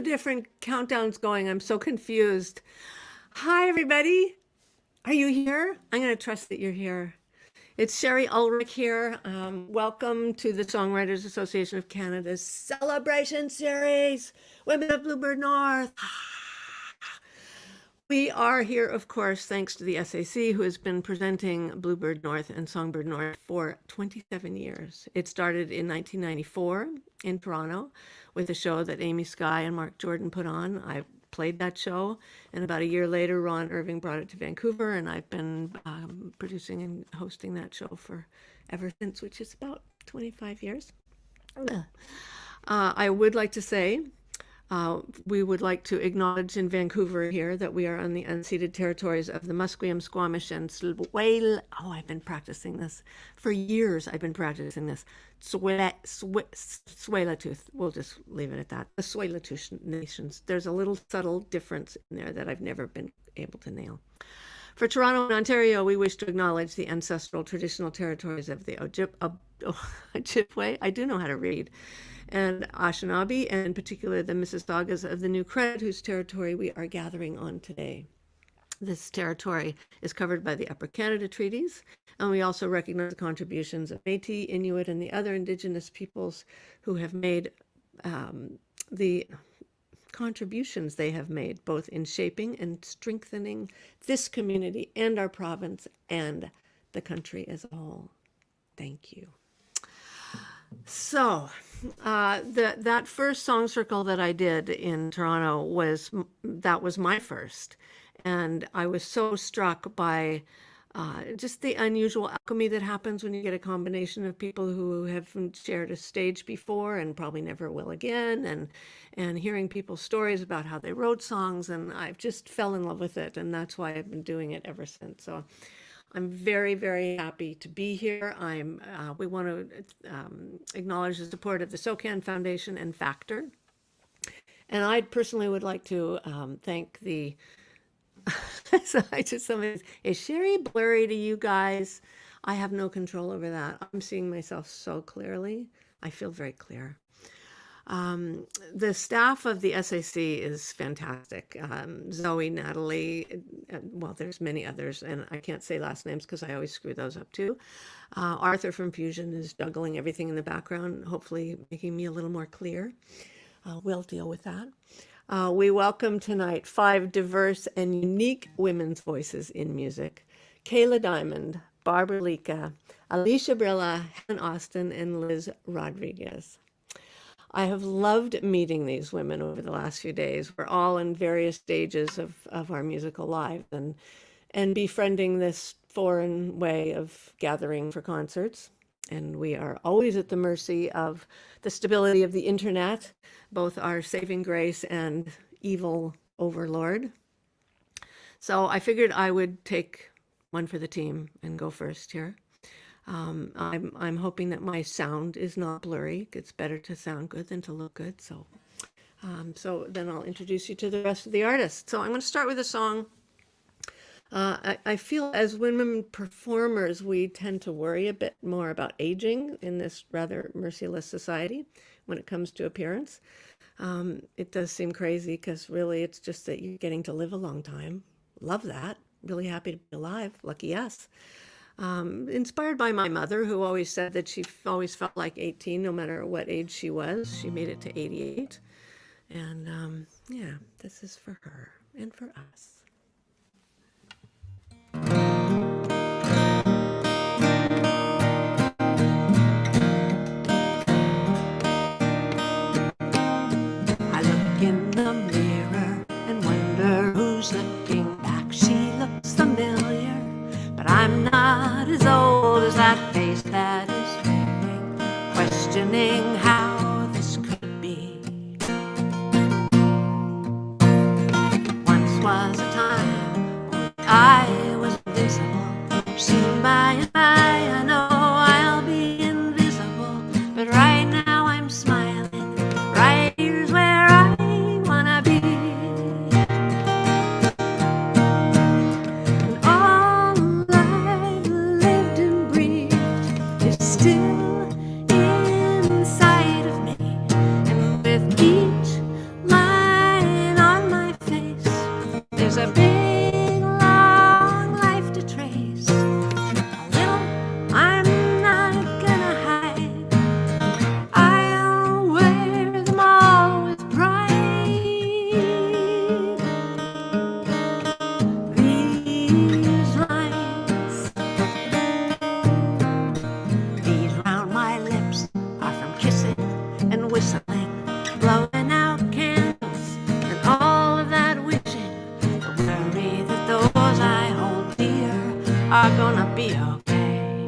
different countdowns going. I'm so confused. Hi, everybody. Are you here? I'm going to trust that you're here. It's Sherry Ulrich here. Welcome to the Songwriters Association of Canada's Celebration Series, Women of Bluebird North. We are here, of course, thanks to the SAC, who has been presenting Bluebird North and Songbird North for 27 years. It started in 1994 in Toronto with a show that Amy Skye and Mark Jordan put on. I played that show, and about a year later, Ron Irving brought it to Vancouver, and I've been producing and hosting that show for ever since, which is about 25 years. I would like to say we would like to acknowledge in Vancouver here that we are on the unceded territories of the Musqueam, Squamish, and Tsleil. Oh, I've been practicing this for years. I've been practicing this. Tsleil-Waututh. We'll just leave it at that. The Tsleil-Waututh nations. There's a little subtle difference in there that I've never been able to nail. For Toronto and Ontario, we wish to acknowledge the ancestral traditional territories of the Ojibwe. I do know how to read. And Anishinaabe, and in particular the Mississaugas of the New Credit, whose territory we are gathering on today. This territory is covered by the Upper Canada Treaties, and we also recognize the contributions of Métis, Inuit, and the other Indigenous peoples who have made the contributions they have made, both in shaping and strengthening this community and our province and the country as a whole. Thank you. So that first song circle that I did in Toronto was my first, and I was so struck by just the unusual alchemy that happens when you get a combination of people who haven't shared a stage before and probably never will again, and hearing people's stories about how they wrote songs, and I've just fell in love with it, and that's why I've been doing it ever since. So I'm very, very happy to be here. We want to acknowledge the support of the SOCAN Foundation and Factor. And I personally would like to thank the, is Sherry blurry to you guys? I have no control over that. I'm seeing myself so clearly. I feel very clear. The staff of the SAC is fantastic. Zoe, Natalie, well, there's many others, and I can't say last names because I always screw those up too. Arthur from Fusion is juggling everything in the background, hopefully making me a little more clear. We'll deal with that. We welcome tonight 5 diverse and unique women's voices in music. Kayla Diamond, Barbara Lika, Alicia Brilla, Helen Austin, and Liz Rodriguez. I have loved meeting these women over the last few days. We're all in various stages of our musical lives and befriending this foreign way of gathering for concerts. And we are always at the mercy of the stability of the internet, both our saving grace and evil overlord. So I figured I would take one for the team and go first here. I'm hoping that my sound is not blurry. It's better to sound good than to look good. So then I'll introduce you to the rest of the artists. So I'm going to start with a song. I feel as women performers, we tend to worry a bit more about aging in this rather merciless society when it comes to appearance. It does seem crazy because really it's just that you're getting to live a long time. Love that. Really happy to be alive. Lucky us. Inspired by my mother, who always said that she always felt like 18 no matter what age she was. She made it to 88. And yeah, this is for her and for us. I look in the mirror and wonder who's looking back. She looks familiar, but I'm not as old as that face that is fading, questioning how this could be. Once was a time There's a big, long life to trace. A little I'm not gonna hide. I'll wear them all with pride. These lines, these round my lips are from kissing and whistling, blowing out candles and all of that wishing. Don't worry that those I hold dear are gonna be okay.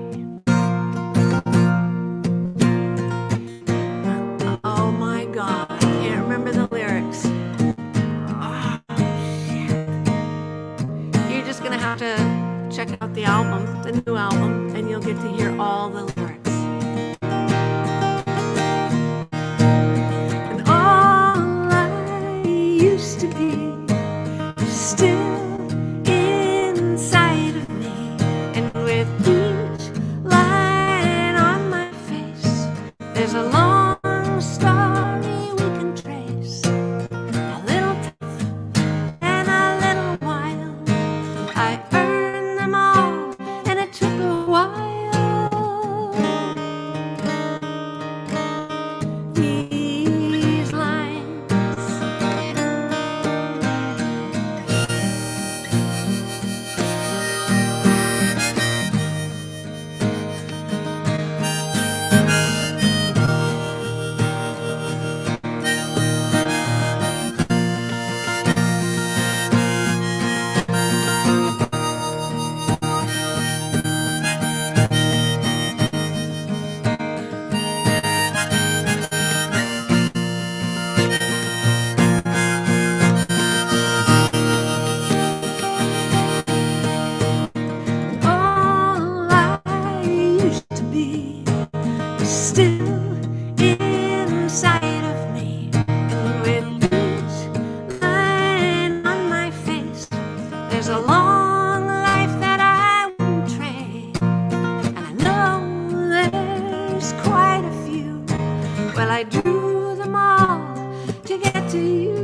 Oh my God, I can't remember the lyrics. Oh, shit. You're just gonna have to check out the album, the new album, and you'll get to hear all the lyrics. And all I used to be is still inside of me. And with each line on my face, there's a long story we can trace. A little tough and a little wild. I earned them all, and it took a while. These lines, all I used to be is still inside of me. And with each line on my face, there's a long life that I won't trade. And I know there's quite a few. Well, I drew them all to get to you.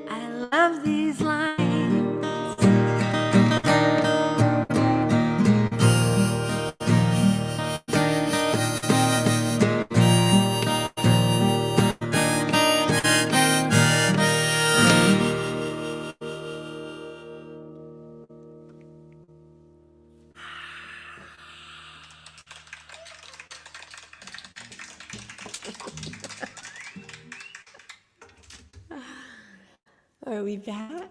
I love these lines. Are we back?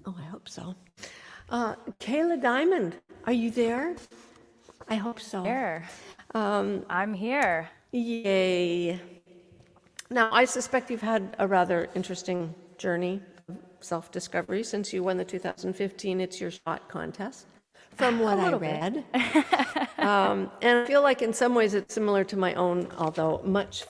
Oh, I hope so. Kayla Diamond, are you there? I hope so. Here. Um, I'm here. Yay. Now, I suspect you've had a rather interesting journey of self-discovery since you won the 2015 It's Your Shot contest, from what I little bit. read. And I feel like in some ways it's similar to my own, although much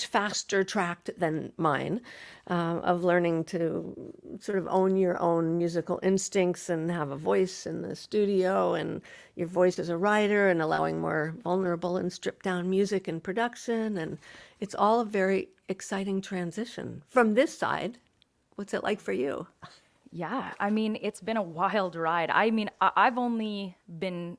faster tracked than mine, of learning to sort of own your own musical instincts and have a voice in the studio and your voice as a writer and allowing more vulnerable and stripped down music and production. And it's all a very exciting transition. From this side, what's it like for you? Yeah, I mean, it's been a wild ride. I mean, I've only been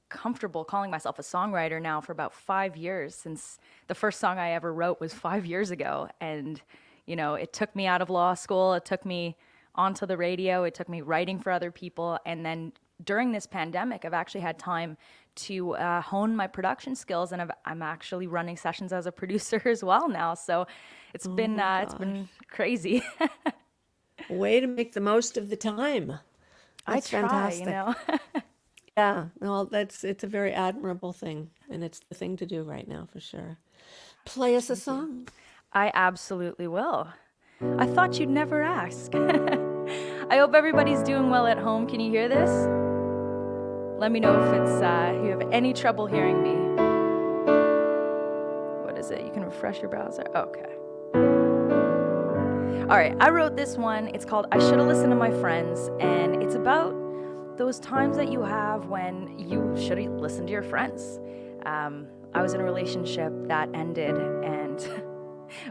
comfortable calling myself a songwriter now for about 5 years, since the first song I ever wrote was 5 years ago. And, you know, it took me out of law school, it took me onto the radio, it took me writing for other people. And then during this pandemic, I've actually had time to hone my production skills, and I'm actually running sessions as a producer as well now. So it's been crazy. Way to make the most of the time. That's I try, fantastic. you know. Yeah, well, it's a very admirable thing, and it's the thing to do right now for sure. Play us a song. I absolutely will. I thought you'd never ask. I hope everybody's doing well at home. Can you hear this? Let me know if you have any trouble hearing me. What is it? You can refresh your browser. Okay. All right, I wrote this one. It's called I Should Have Listened to My Friends, and it's about those times that you have when you should have listened to your friends. I was in a relationship that ended, and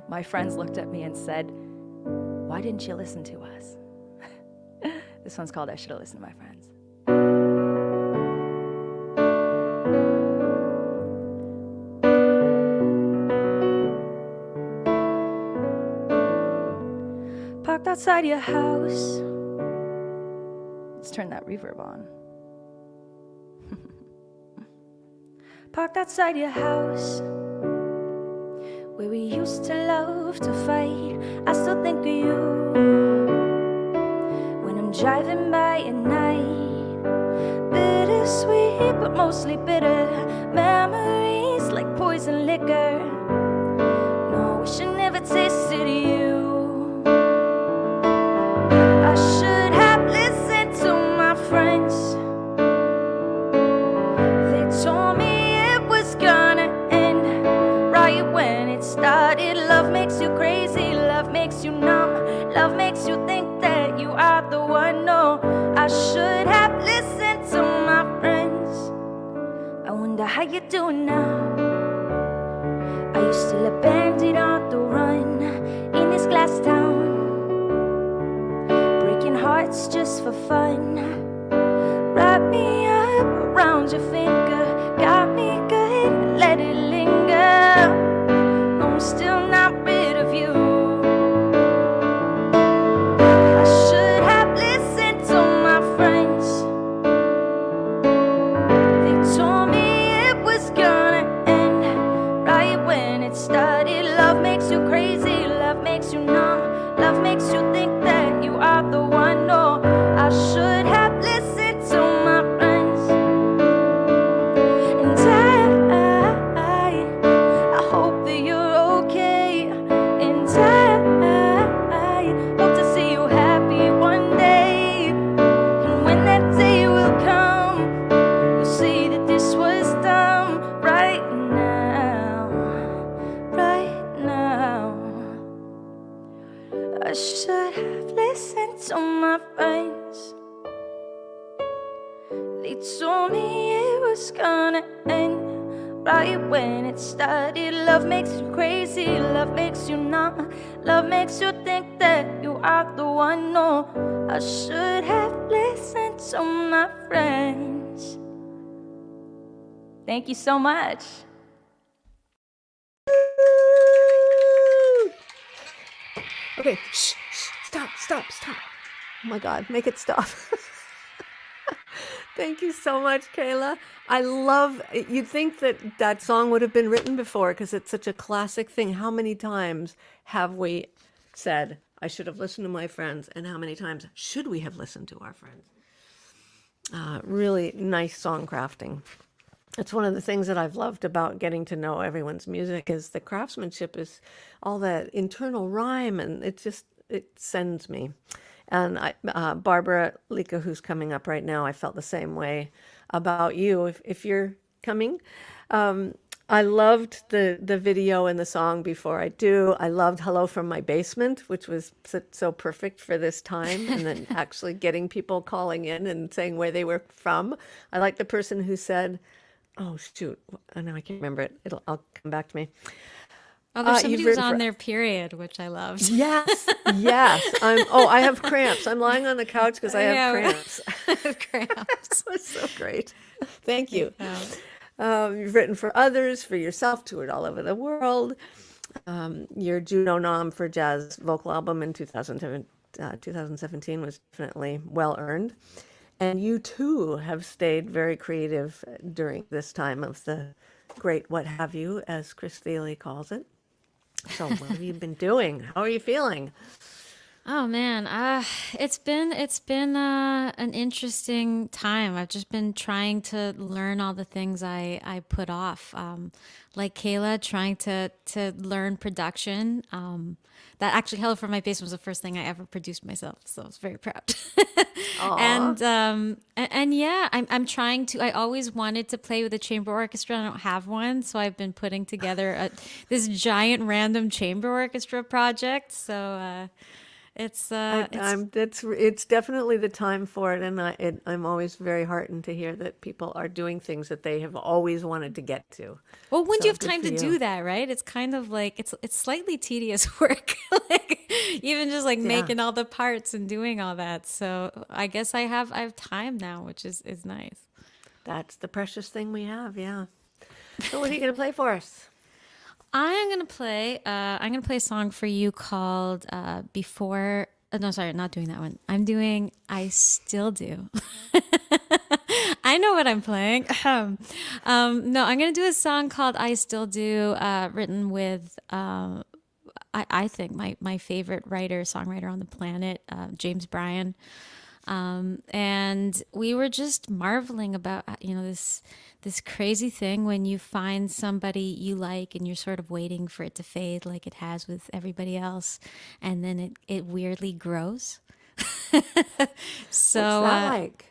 my friends looked at me and said, "Why didn't you listen to us?" This one's called "I Should Have Listened to My Friends." Parked outside your house. Let's turn that reverb on. Parked outside your house, where we used to love to fight. I still think of you when I'm driving by at night. Bittersweet, but mostly bitter. Memories like poison liquor. No, we should never tasted you. I should have listened to my friends. They told me gonna end right when it started. Love makes you crazy, love makes you numb, love makes you think that you are the one. No, I should have listened to my friends. I wonder how you doing now. Are you still abandoned on the run in this glass town, breaking hearts just for fun? Wrap me up around your finger, got me good, let it linger. No, I'm still not rid of you. I should have listened to my friends. They told me it was gonna end right when it started. Love makes you crazy, love makes you numb, love makes you think that you are the one. No, I should have listened to my friends. I hope that you're okay, and I hope to see you happy one day. And when that day will come, you'll see that this was dumb. Right now, right now, I should have listened to my friends. They told me it was gonna end right when it started. Love makes you crazy, love makes you numb, love makes you think that you are the one. No, I should have listened to my friends. Thank you so much. Okay, shh, stop. Oh my God, make it stop. Thank you so much, Kayla. I love, you'd think that that song would have been written before because it's such a classic thing. How many times have we said, I should have listened to my friends, and how many times should we have listened to our friends? Really nice song crafting. It's one of the things that I've loved about getting to know everyone's music is the craftsmanship is all that internal rhyme, and it sends me. And Barbara Lika, who's coming up right now, I felt the same way about you. If you're coming, I loved the video and the song Before I Do. I loved Hello from My Basement, which was so perfect for this time. And then actually getting people calling in and saying where they were from. I like the person who said, oh, shoot, I know I can't remember it. I'll come back to me. Oh, there's somebody you've who's written on for- their period, which I loved. Yes. I have cramps. I'm lying on the couch because I have cramps. Cramps. That was so great. Thank you. Yeah. You've written for others, for yourself, toured all over the world. Your Juno nom for jazz vocal album in 2017 was definitely well earned. And you too have stayed very creative during this time of the great what have you, as Chris Thiele calls it. So what have you been doing? How are you feeling? Oh man, it's been an interesting time. I've just been trying to learn all the things I put off. Like Kayla, trying to learn production. That actually, Hello from My Basement was the first thing I ever produced myself, so I was very proud. And yeah, I'm trying to. I always wanted to play with a chamber orchestra. I don't have one, so I've been putting together this giant random chamber orchestra project. So It's it's definitely the time for it, and I'm always very heartened to hear that people are doing things that they have always wanted to get to. well, when do you So have good time for to you. do that, right? It's kind of like it's slightly tedious work, like even just like Yeah, making all the parts and doing all that. So I guess I have time now, which is nice. that's the precious thing we have. Yeah. So what are you going to play for us? I'm gonna play a song for you called Before. No, sorry, not doing that one. I'm doing I Still Do. I know what I'm playing. No, I'm gonna do a song called I Still Do, written with I think my favorite writer songwriter on the planet, James Bryan. And we were just marveling about this crazy thing when you find somebody you like and you're sort of waiting for it to fade like it has with everybody else, and then it weirdly grows. What's So that like?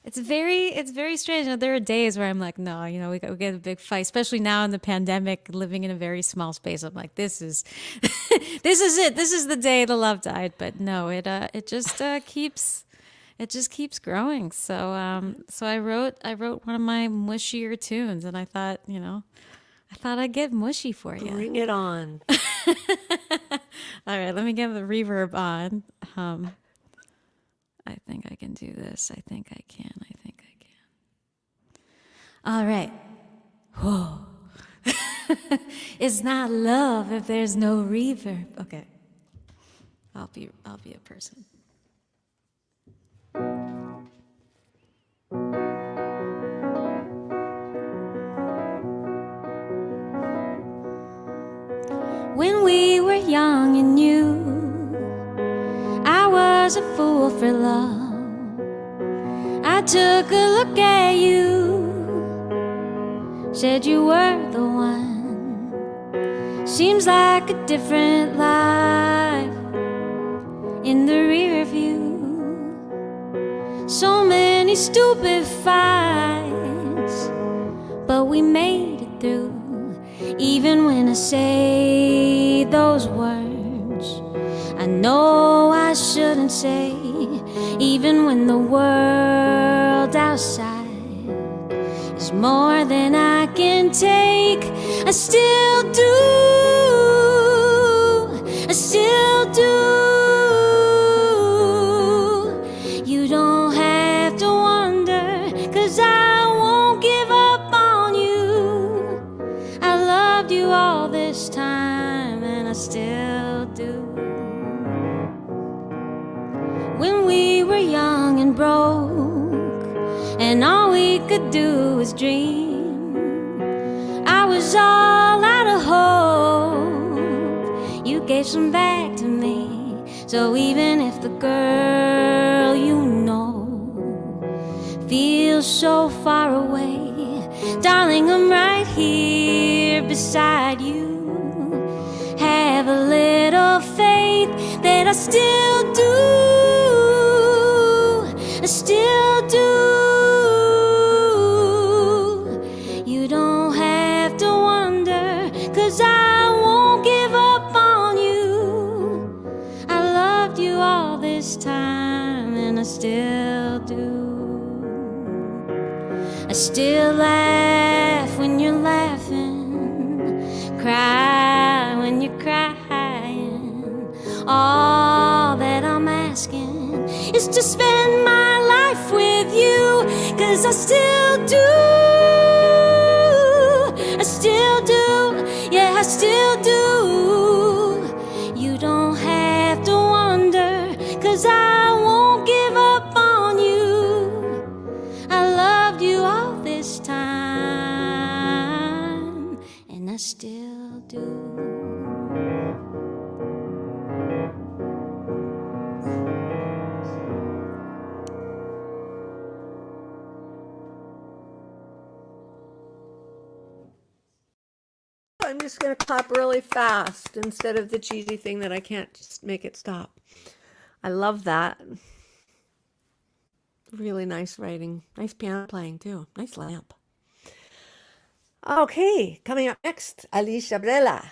it's very strange. There are days where I'm like, no, we get a big fight, especially now in the pandemic, living in a very small space. I'm like, this is this is it. This is the day the love died. But no, it just keeps growing. So I wrote one of my mushier tunes, and I thought I'd get mushy for you. Bring it on. All right, let me get the reverb on. I think I can do this. I think I can. All right. Whoa. It's not love if there's no reverb. Okay. I'll be a person. When we were young and new, I was a fool for love. I took a look at you, said you were the one. Seems like a different life in the rear view. So many stupid fights, but we made it through. Even when I say those words I know I shouldn't say, even when the world outside is more than I can take, I still do, I still do. You don't have to wonder, 'cause I won't give up on you. I loved you all this time, and I still do. When we were young and broke, and all we could do was dream, I was all out of hope. You gave some back to me. So even if the girl you know feels so far away, darling, I'm right here beside you. Have a little faith that I still do, I still do. You don't have to wonder, 'cause I won't give up on you. I loved you all this time, and I still do. I still laugh when you're laughing, cry when you're crying. All that I'm asking is to spend my life with you, 'cause I still do, I still do, yeah, I still do. You don't have to wonder, 'cause I won't give up on you. I loved you all this time, and I still do. I'm just going to clap really fast instead of the cheesy thing that I can't just make it stop. I love that. Really nice writing. Nice piano playing, too. Nice lamp. Okay, coming up next, Alicia Brella.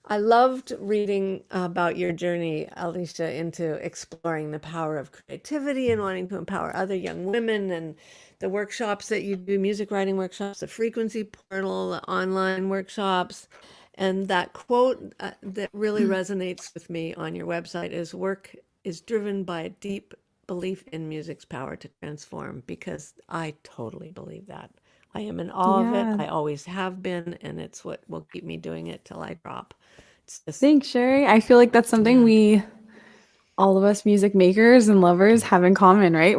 I loved reading about your journey, Alicia, into exploring the power of creativity and wanting to empower other young women, and the workshops that you do, music writing workshops, the frequency portal, the online workshops. And that quote that really resonates with me on your website is work is driven by a deep belief in music's power to transform, because I totally believe that. I am in awe of it. Yeah. I always have been, and it's what will keep me doing it till I drop. It's just, Thanks, Sherry. I feel like that's something all of us music makers and lovers have in common, right?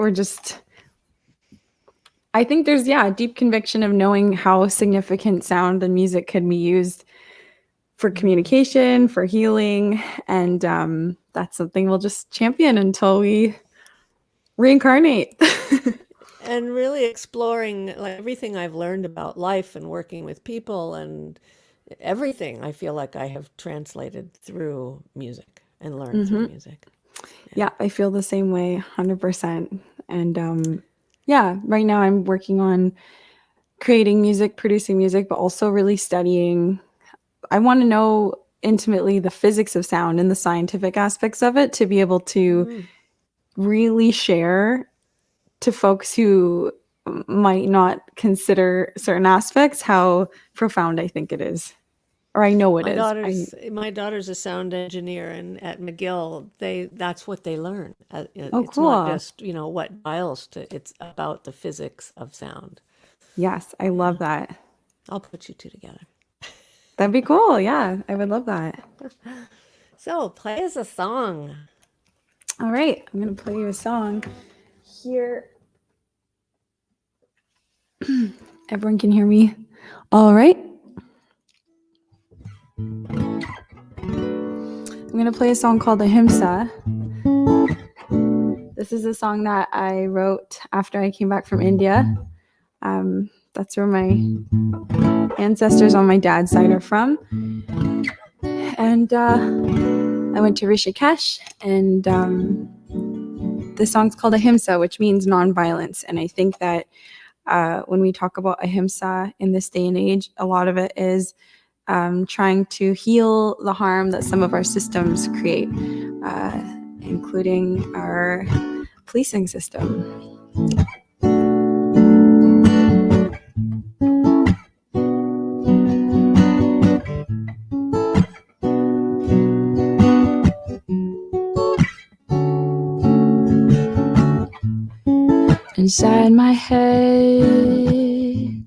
I think there's, a deep conviction of knowing how significant sound and music can be used for communication, for healing. And that's something we'll just champion until we reincarnate. and really exploring like everything I've learned about life and working with people and everything I feel like I have translated through music and learned through music. Yeah, I feel the same way, 100%. And right now I'm working on creating music, producing music, but also really studying. I want to know intimately the physics of sound and the scientific aspects of it to be able to really share to folks who might not consider certain aspects how profound I think it is. Or I know it is. My daughter's a sound engineer, and at McGill, that's what they learn. It's cool. not just, what dials to, it's about the physics of sound. Yes, I love that. I'll put you two together. That'd be cool. Yeah, I would love that. So play us a song. All right, I'm going to play you a song here. Everyone can hear me. All right. I'm going to play a song called Ahimsa. This is a song that I wrote after I came back from India. That's where my ancestors on my dad's side are from. And I went to Rishikesh, and the song's called Ahimsa, which means nonviolence. And I think that when we talk about Ahimsa in this day and age, a lot of it is trying to heal the harm that some of our systems create, including our policing system. Inside my head,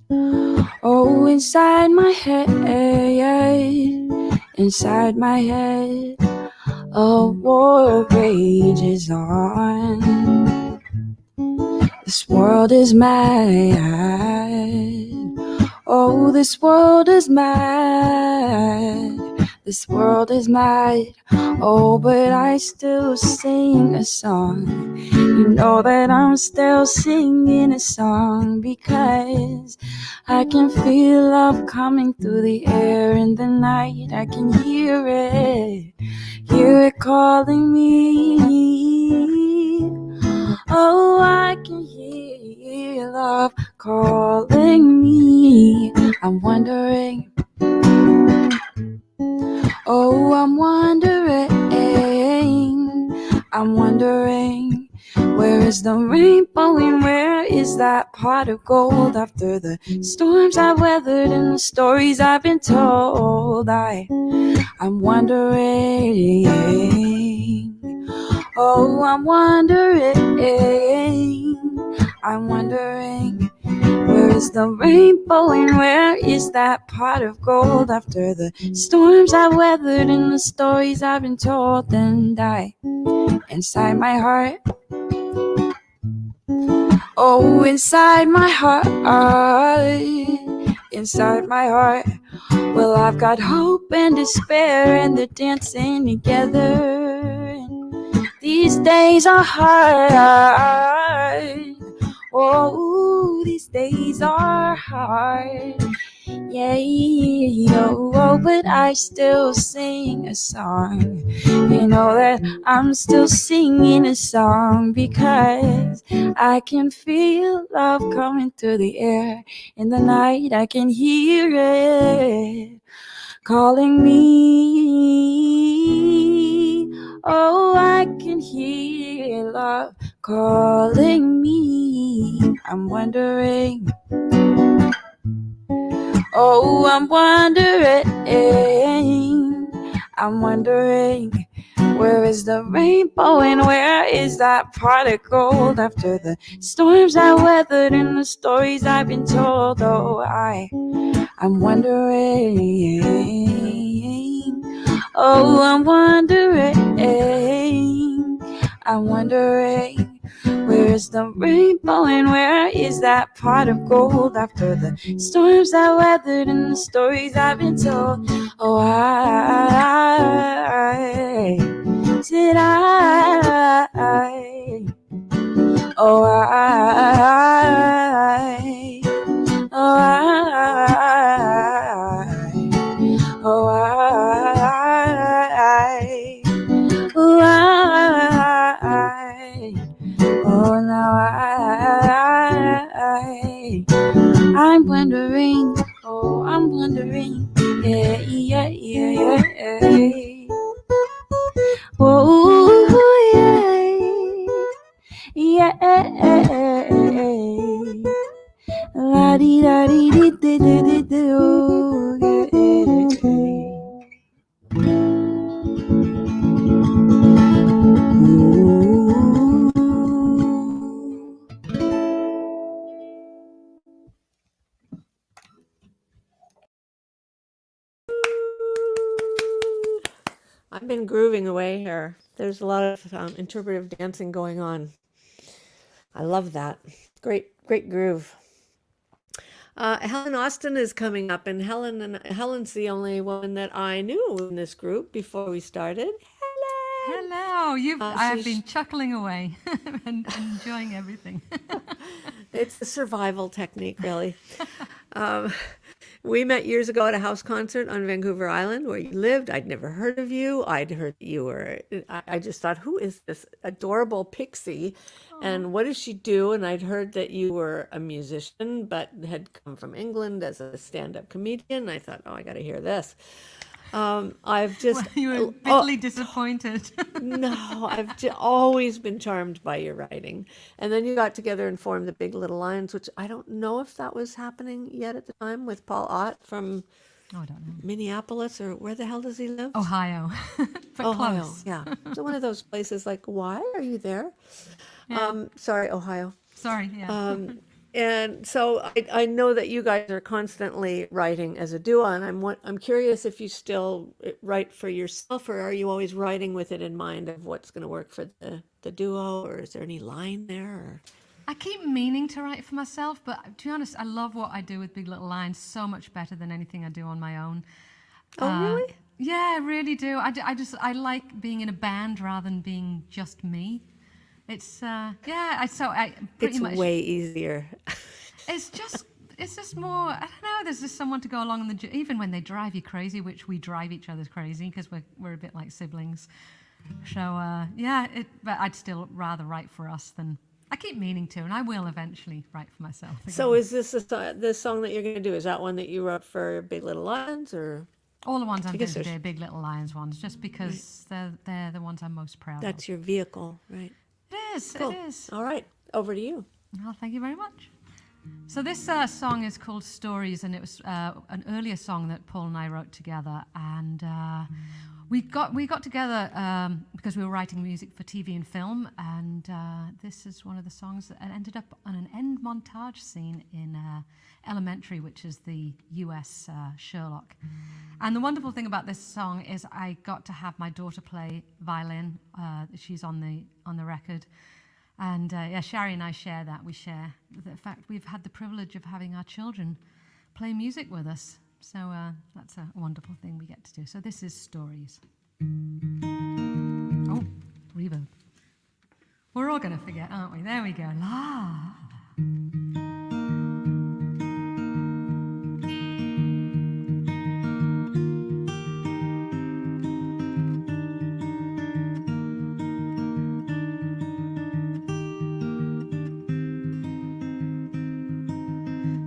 oh, inside my head, inside my head, a war rages on. This world is mad, oh, this world is mad, this world is mad, oh, but I still sing a song. You know that I'm still singing a song because I can feel love coming through the air in the night. I can hear it calling me. Oh, I can hear love calling me. I'm wondering, oh, I'm wondering, where is the rainbow and where is that pot of gold? After the storms I've weathered and the stories I've been told, I'm wondering, oh, I'm wondering, where is the rainbow and where is that pot of gold? After the storms I've weathered and the stories I've been told, and inside my heart, oh, inside my heart, well, I've got hope and despair, and they're dancing together. These days are hard, oh, these days are hard. Yeah, oh, but I still sing a song. You know that I'm still singing a song because I can feel love coming through the air in the night. I can hear it calling me. Oh, I can hear love calling me. I'm wondering. Oh, I'm wondering. I'm wondering. Where is the rainbow and where is that pot of gold? After the storms I weathered and the stories I've been told. Oh, I'm wondering. Oh, I'm wondering. I'm wondering. Where is the rainbow and where is that pot of gold? After the storms I weathered and the stories I've been told. Oh, I said oh, oh, oh, oh, now I'm wondering, oh, I'm wondering, yeah, yeah, yeah, yeah. Oh, yeah, yeah. La di da di di di di di di, oh, I've been grooving away here. There's a lot of interpretive dancing going on. I love that. Great groove. Helen Austin is coming up, and Helen's the only one that I knew in this group before we started. Helen! Hello, I've she's- been chuckling away and enjoying everything. It's a survival technique, really. We met years ago at a house concert on Vancouver Island where you lived. I'd never heard of you. I'd heard that you were, I just thought, who is this adorable pixie? And what does she do? And I'd heard that you were a musician, but had come from England as a stand-up comedian. I thought, oh, I got to hear this. I've just You were bitterly disappointed. no, always been charmed by your writing. And then you got together and formed the Big Little Lions, which I don't know if that was happening yet at the time with Paul Ott from Oh, I don't know. Minneapolis, or where the hell does he live? Ohio, but Ohio. close. Yeah. So one of those places like, why are you there? Yeah. Sorry, Ohio. Sorry, yeah. And so I know that you guys are constantly writing as a duo, and I'm curious if you still write for yourself, or are you always writing with it in mind of what's going to work for the duo, or is there any line there? Or? I keep meaning to write for myself, but to be honest, I love what I do with Big Little Lions so much better than anything I do on my own. Oh, really? Yeah, I really do. I like being in a band rather than being just me. It's pretty It's much way easier. It's just more, I don't know, there's just someone to go along on the, even when they drive you crazy, which we drive each other crazy because we're a bit like siblings. So, but I'd still rather write for us than, I keep meaning to, and I will eventually write for myself again. So is this song that you're going to do, is that one that you wrote for Big Little Lions, or? All the ones I'm going guess to there's- do, Big Little Lions ones, just because they're the ones I'm most proud That's of. your vehicle, right? It is, Cool. it is. All right, over to you. Well, thank you very much. So this song is called Stories, and it was an earlier song that Paul and I wrote together. And we got together because we were writing music for TV and film. And this is one of the songs that ended up on an end montage scene in Elementary, which is the US Sherlock. And the wonderful thing about this song is I got to have my daughter play violin. She's on the record. And Shari and I share that. We share the fact we've had the privilege of having our children play music with us. So that's a wonderful thing we get to do. So this is Stories. Oh, reverb. We're all going to forget, aren't we? There we go. La.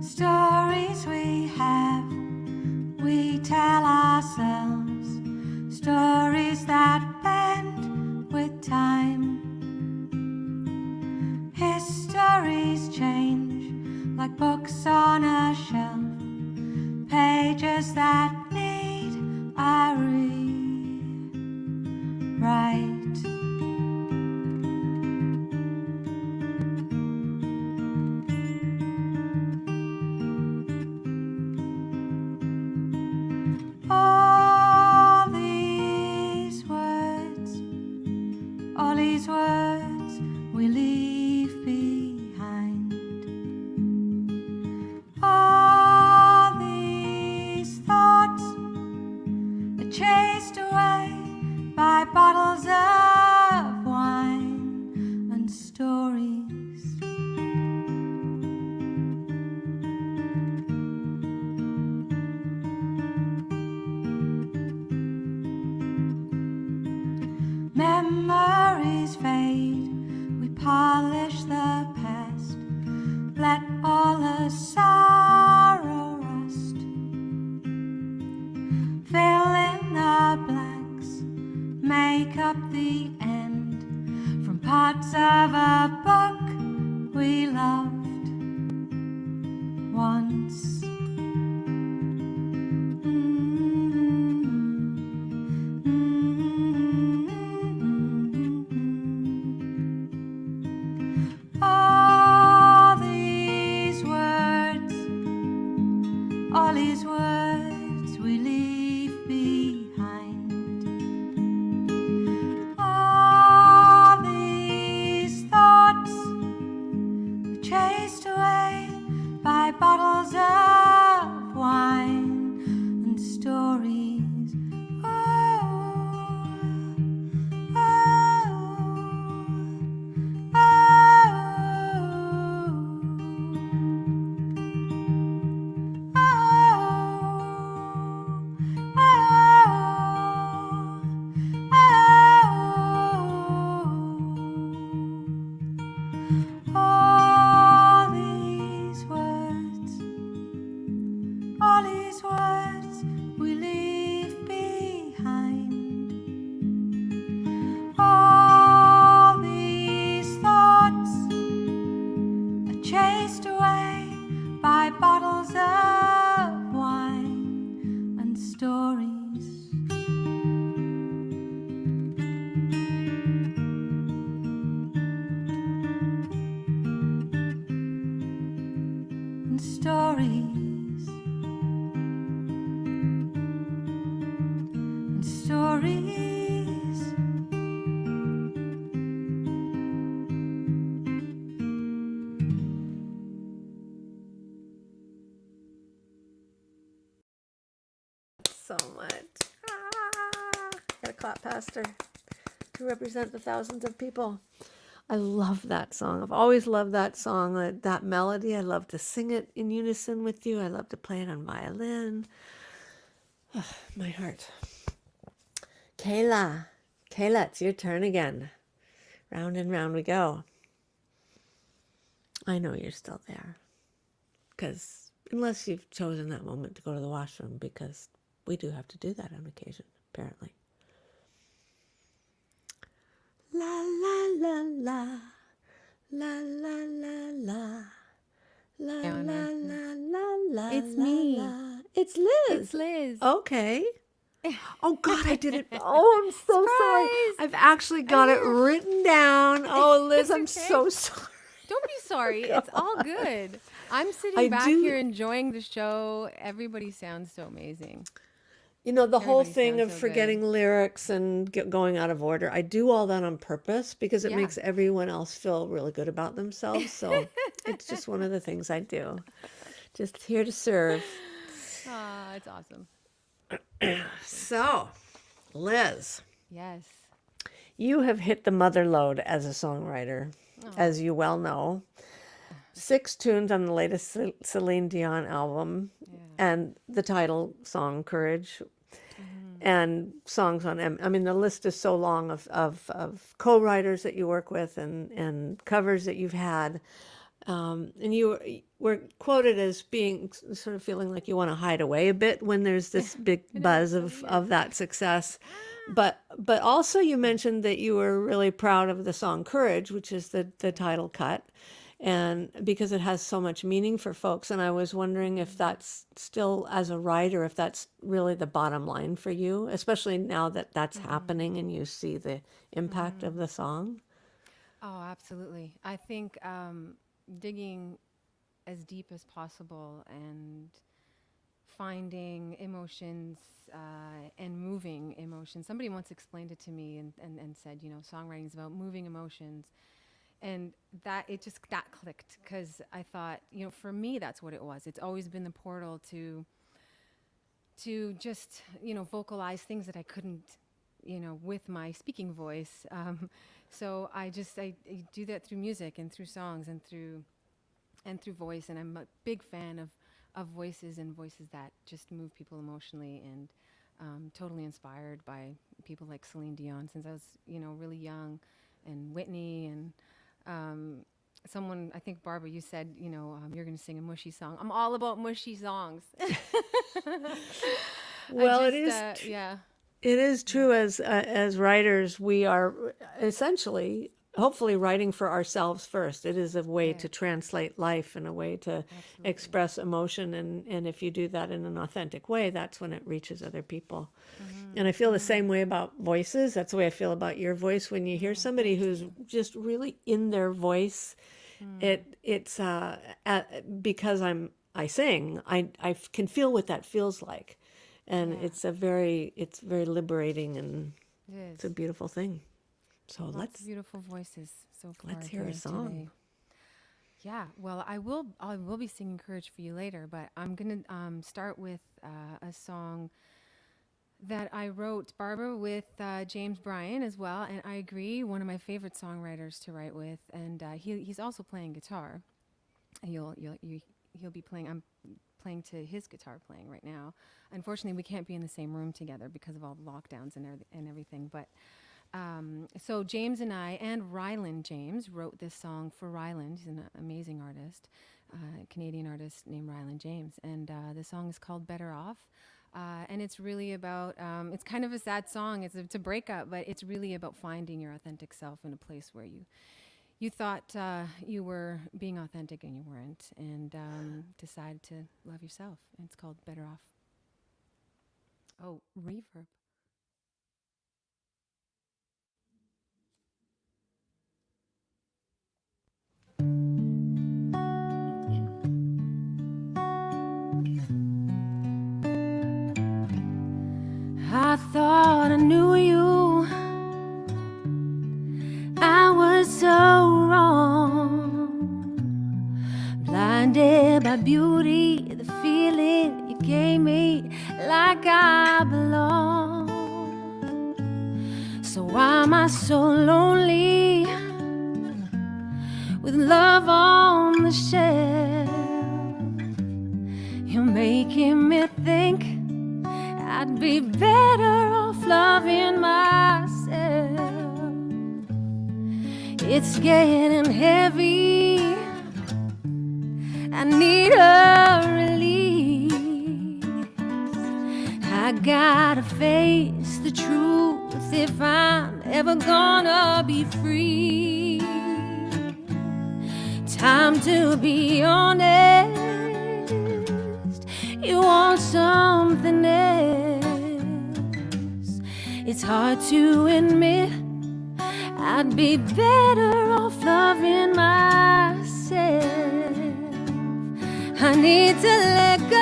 Stories we have, we tell ourselves. ourselves, stories that bend with time. Histories change like books on a shelf, pages that need a rewrite. All these words we leave behind. All these thoughts are chased away by bottles of wine and stories. Memories fade, we polish the past, let all the sorrow rust. Fill in the blanks, make up the end, from parts of a book we loved once. All these words we leave behind. All these thoughts are chased away by bottles of wine and stories. Oh, oh, oh. All these words we leave behind. All these thoughts are chased away by bottles of wine and stories. And stories. And stories. So much. Gotta clap, Pastor, to represent the thousands of people. I love that song. I've always loved that song, that melody. I love to sing it in unison with you. I love to play it on violin. My heart. Kayla, it's your turn again. Round and round we go. I know you're still there, because unless you've chosen that moment to go to the washroom, because we do have to do that on occasion, apparently. La la la la, la la la la, la la la la la. It's la, me. la. It's Liz. It's Liz. Okay. Oh God, I did it. Oh, I'm so sorry. Surprise! I've actually got it written down. Oh, Liz, I'm okay. so sorry. Don't be sorry. It's all good. I'm sitting I back do- here enjoying the show. Everybody sounds so amazing. You know, the whole Everybody thing of sounds so good. forgetting lyrics and going out of order, I do all that on purpose because it Yeah. makes everyone else feel really good about themselves. So it's just one of the things I do. Just here to serve. Ah, it's awesome. So, Liz, Yes. you have hit the mother lode as a songwriter, as you well know. 6 tunes on the latest Celine Dion album, and the title song, Courage, and songs on, I mean, the list is so long of co-writers that you work with and covers that you've had. And you were quoted as being sort of feeling like you want to hide away a bit when there's this big buzz of that success. But also you mentioned that you were really proud of the song Courage, which is the title cut, and because it has so much meaning for folks. And I was wondering if that's still, as a writer, if that's really the bottom line for you, especially now that that's happening and you see the impact of the song. Oh, absolutely. I think digging as deep as possible and finding emotions and moving emotions. Somebody once explained it to me and said, songwriting is about moving emotions. And that clicked because I thought, for me, that's what it was. It's always been the portal to just, vocalize things that I couldn't, with my speaking voice. So I do that through music and through songs and through voice. And I'm a big fan of voices and voices that just move people emotionally, and totally inspired by people like Celine Dion since I was, really young, and Whitney, and someone, I think Barbara, you said, you're going to sing a mushy song. I'm all about mushy songs. Well, yeah. It is true. As writers, we are essentially, hopefully, writing for ourselves first. It is a way to translate life and a way to express emotion. And if you do that in an authentic way, that's when it reaches other people. And I feel the same way about voices. That's the way I feel about your voice. When you hear somebody who's just really in their voice, it's because I sing, I can feel what that feels like. And it's very liberating, and It is. it's a beautiful thing. So Lots of beautiful voices so far. let's hear a song. Today. Yeah, well, I will be singing Courage for you later, but I'm gonna start with a song that I wrote, Barbara, with James Bryan as well, and I agree, one of my favorite songwriters to write with, and he's also playing guitar. He'll be playing. I'm playing to his guitar playing right now. Unfortunately, we can't be in the same room together because of all the lockdowns and everything. But so James and I and Ryland James wrote this song for Ryland. He's an amazing artist, Canadian artist named Ryland James, and the song is called "Better Off." And it's really about, it's kind of a sad song. It's a breakup, but it's really about finding your authentic self in a place where you thought you were being authentic and you weren't, and decided to love yourself. And it's called Better Off. Oh, reverb. I thought I knew you. I was so wrong. Blinded by beauty, the feeling you gave me, like I belong. So why am I so lonely, with love on the shelf? You're making me think I'd be better off loving myself. It's getting heavy, I need a release. I gotta face the truth if I'm ever gonna be free. Time to be honest, you want something else. It's hard to admit I'd be better off loving myself. I need to let go,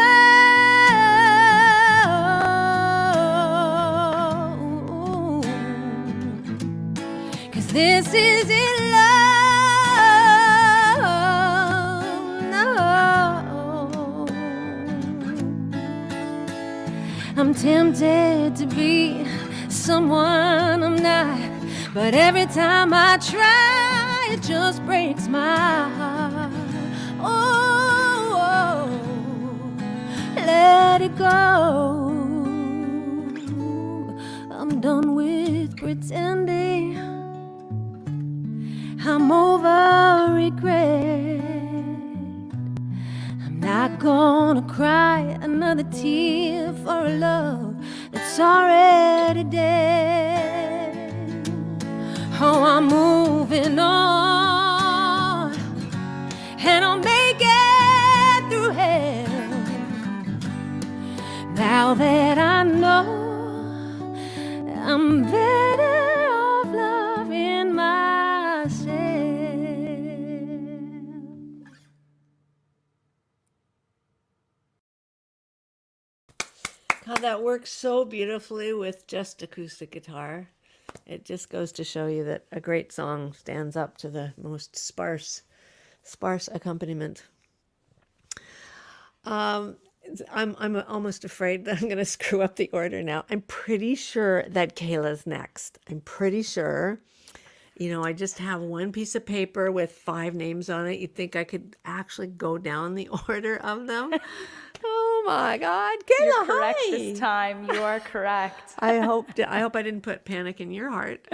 'cause this isn't love, no. I'm tempted to be someone I'm not, but every time I try, it just breaks my heart. Oh, let it go. I'm done with pretending. I'm over regret. gonna cry another tear for a love that's already dead. Oh, I'm moving on, and I'll make it through hell. Now that I know I'm better off loving myself. God, that works so beautifully with just acoustic guitar. It just goes to show you that a great song stands up to the most sparse accompaniment. I'm almost afraid that I'm going to screw up the order now. I'm pretty sure that Kayla's next. I'm pretty sure. You know, I just have one piece of paper with 5 names on it. You'd think I could actually go down the order of them. Oh my God, Kayla, You're correct hi. this time. You are correct. I hope I didn't put panic in your heart.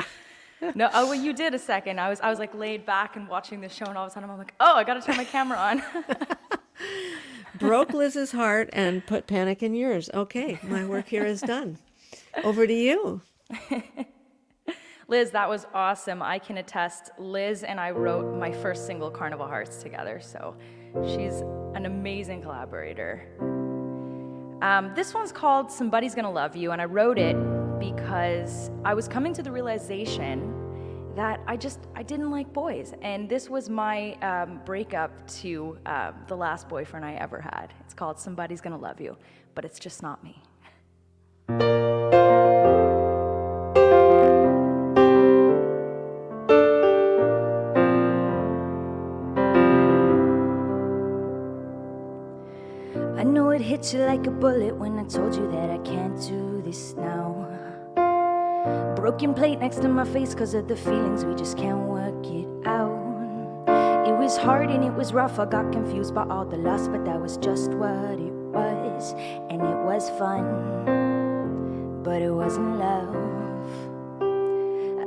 No, oh, well, you did a second. I was like laid back and watching the show, and all of a sudden I'm like, oh, I got to turn my camera on. Broke Liz's heart and put panic in yours. Okay, my work here is done. Over to you. Liz, that was awesome. I can attest. Liz and I wrote my first single, Carnival Hearts, together, so she's an amazing collaborator. This one's called Somebody's Gonna Love You, and I wrote it because I was coming to the realization that I didn't like boys, and this was my breakup to the last boyfriend I ever had. It's called Somebody's Gonna Love You, but it's just not me. I know it hit you like a bullet when I told you that I can't do this now. Broken plate next to my face 'cause of the feelings, we just can't work it out. It was hard and it was rough, I got confused by all the loss, but that was just what it was. And it was fun, but it wasn't love.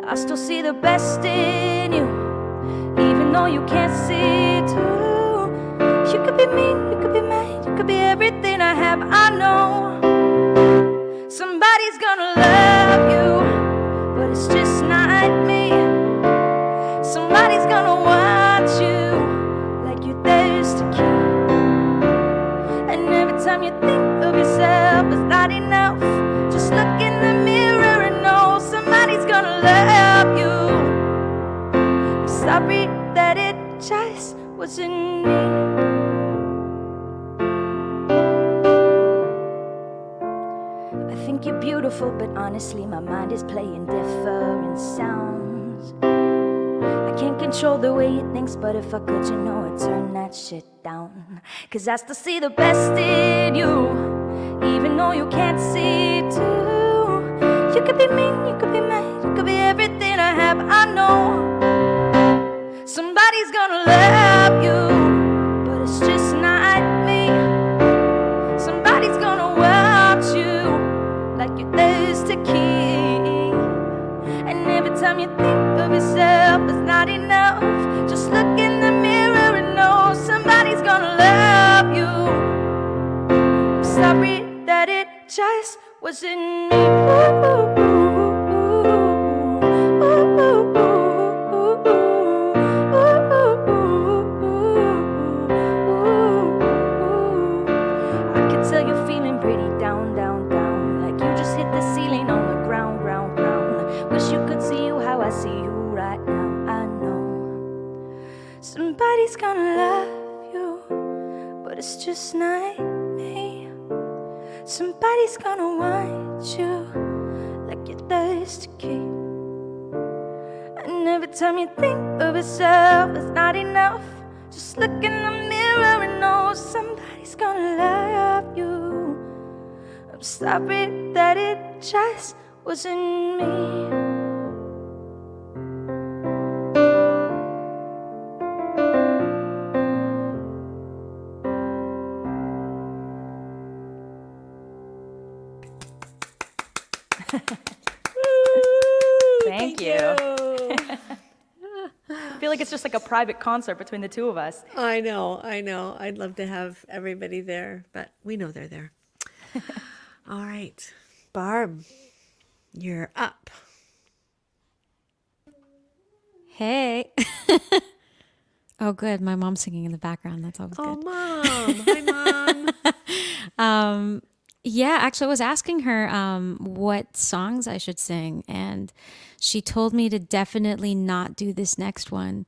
I still see the best in you, even though you can't see it too. You could be mean, you could be mad, you could be everything I have, I know. Somebody's gonna love you, but it's just not me. Somebody's gonna want you like you're theirs to keep. And every time you think of yourself, it's not enough. Just look in the mirror and know somebody's gonna love you. I'm sorry that it just wasn't me. I think you're beautiful, but honestly my mind is playing different sounds. I can't control the way it thinks, but if I could, you know, I'd turn that shit down. 'Cause I still see the best in you, even though you can't see it too. You could be mean, you could be mad, you could be everything I have, I know. Somebody's gonna love you, but it's just not me. Somebody's gonna want you like you're theirs to keep. And every time you think of yourself, it's not enough. Just look in the mirror and know somebody's gonna love you. I'm sorry that it just wasn't me. I can tell you're feeling pretty down, down, down, like you just hit the ceiling on the ground, ground, ground. Wish you could see you how I see you right now. I know somebody's gonna love you, but it's just not me. Somebody's gonna want you like you're theirs to keep. And every time you think of yourself, it's not enough. Just look in the mirror and know somebody's gonna love you. I'm sorry that it just wasn't me. Thank you. feel like it's just like a private concert between the two of us. I know. I'd love to have everybody there, but we know they're there. All right. Barb, you're up. Hey. Oh, good. My mom's singing in the background. That's always Oh, good. Mom. Hi, Mom. Yeah, actually, I was asking her what songs I should sing, and she told me to definitely not do this next one.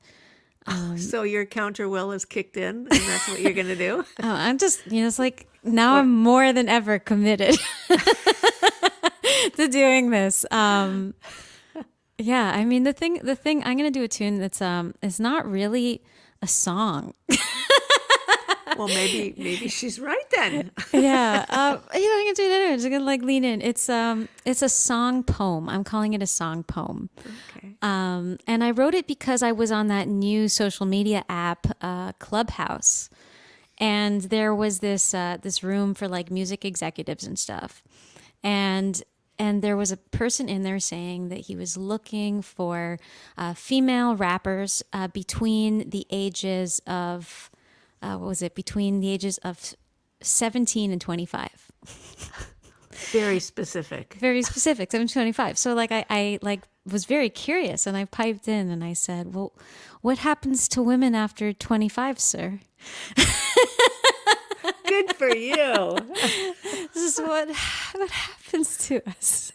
So your counter will is kicked in, and that's what you're going to do? I'm just, it's like now I'm more than ever committed to doing this. Yeah, I mean the thing I'm going to do a tune that's is not really a song. Well, maybe she's right then. Yeah, I'm gonna do it anyway. I'm just gonna like lean in. It's a song poem. I'm calling it a song poem. Okay. And I wrote it because I was on that new social media app, Clubhouse, and there was this room for like music executives and stuff, and there was a person in there saying that he was looking for female rappers between the ages of between the ages of 17 and 25. Very specific. Very specific, 17 to 25. So like I like was very curious, and I piped in and I said, "Well, what happens to women after 25, sir?" Good for you. This is what happens to us.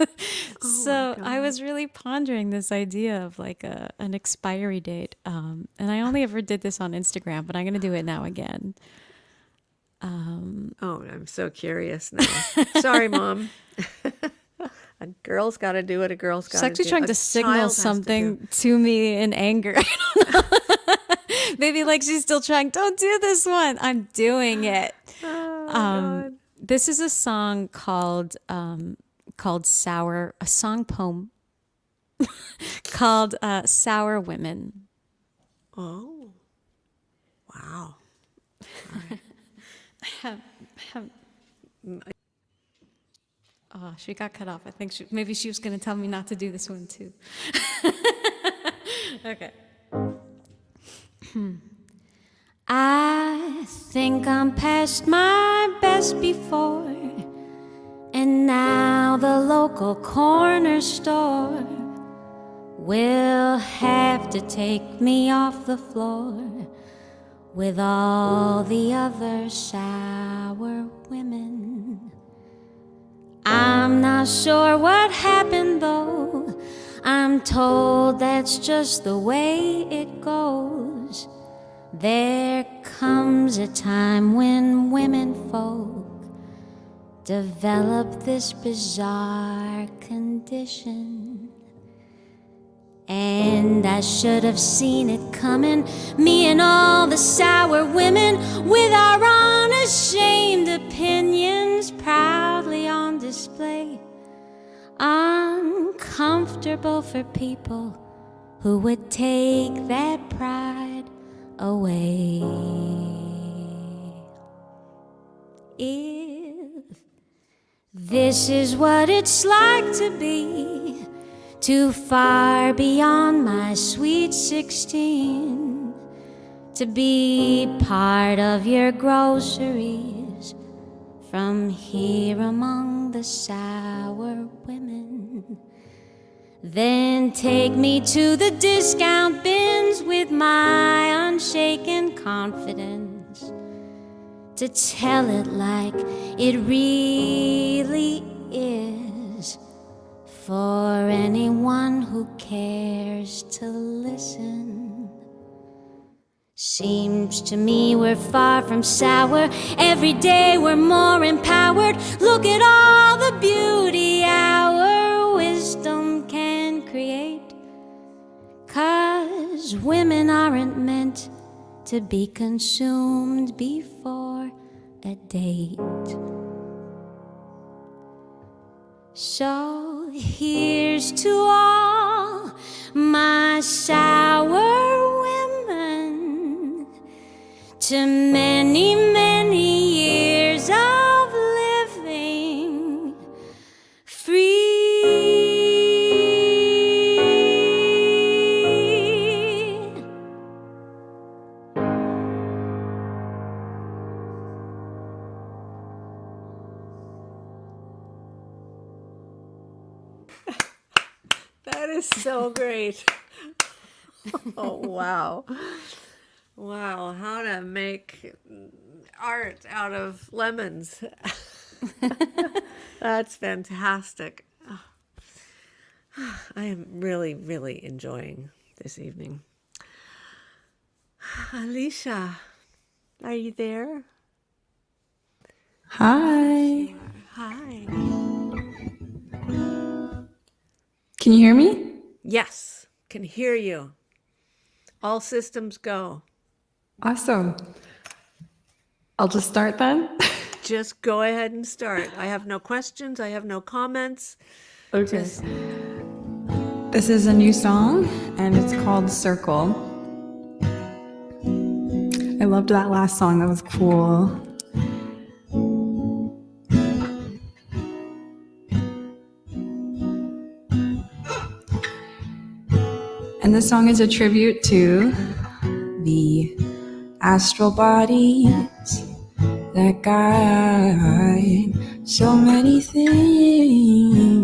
So I was really pondering this idea of like an expiry date, and I only ever did this on Instagram, but I'm going to do it now again. Oh, I'm so curious now. Sorry, Mom. A girl's got to do what a girl's got She's to do. actually trying to A signal child has to something do. to me in anger. I don't know. Maybe like she's still trying, don't do this one. I'm doing it. God. This is a song called Sour, a song poem called Sour Women. Oh, wow. Oh, she got cut off. I think maybe she was going to tell me not to do this one too. Okay. I think I'm past my best before, and now the local corner store will have to take me off the floor with all the other sour women. I'm not sure what happened though. I'm told that's just the way it goes. There comes a time when women folk develop this bizarre condition. And I should have seen it coming, me and all the sour women with our unashamed opinions proudly on display. Uncomfortable for people who would take that pride away. If this is what it's like to be too far beyond my sweet 16, to be part of your groceries from here among the sour women, then take me to the discount bins with my unshaken confidence to tell it like it really is, for anyone who cares to listen. Seems to me we're far from sour. Every day we're more empowered. Look at all the beauty our wisdom can create. 'Cause women aren't meant to be consumed before a date. So here's to all my sour women, to many, many years of living free. That is so great. Oh, wow. Wow, how to make art out of lemons. That's fantastic. I am really, really enjoying this evening. Alicia, are you there? Hi. Hi. Can you hear me? Yes, can hear you. All systems go. Awesome. I'll just start then. Just go ahead and start. I have no questions. I have no comments. Okay. Just This is a new song and it's called Circle. I loved that last song. That was cool. And this song is a tribute to the astral bodies that guide so many things.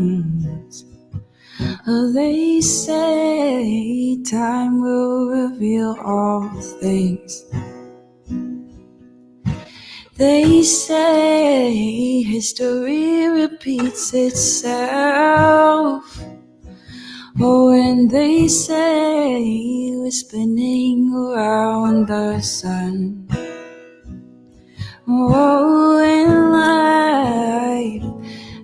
They say time will reveal all things. They say history repeats itself. Oh, and they say we're spinning around the sun. Oh, and life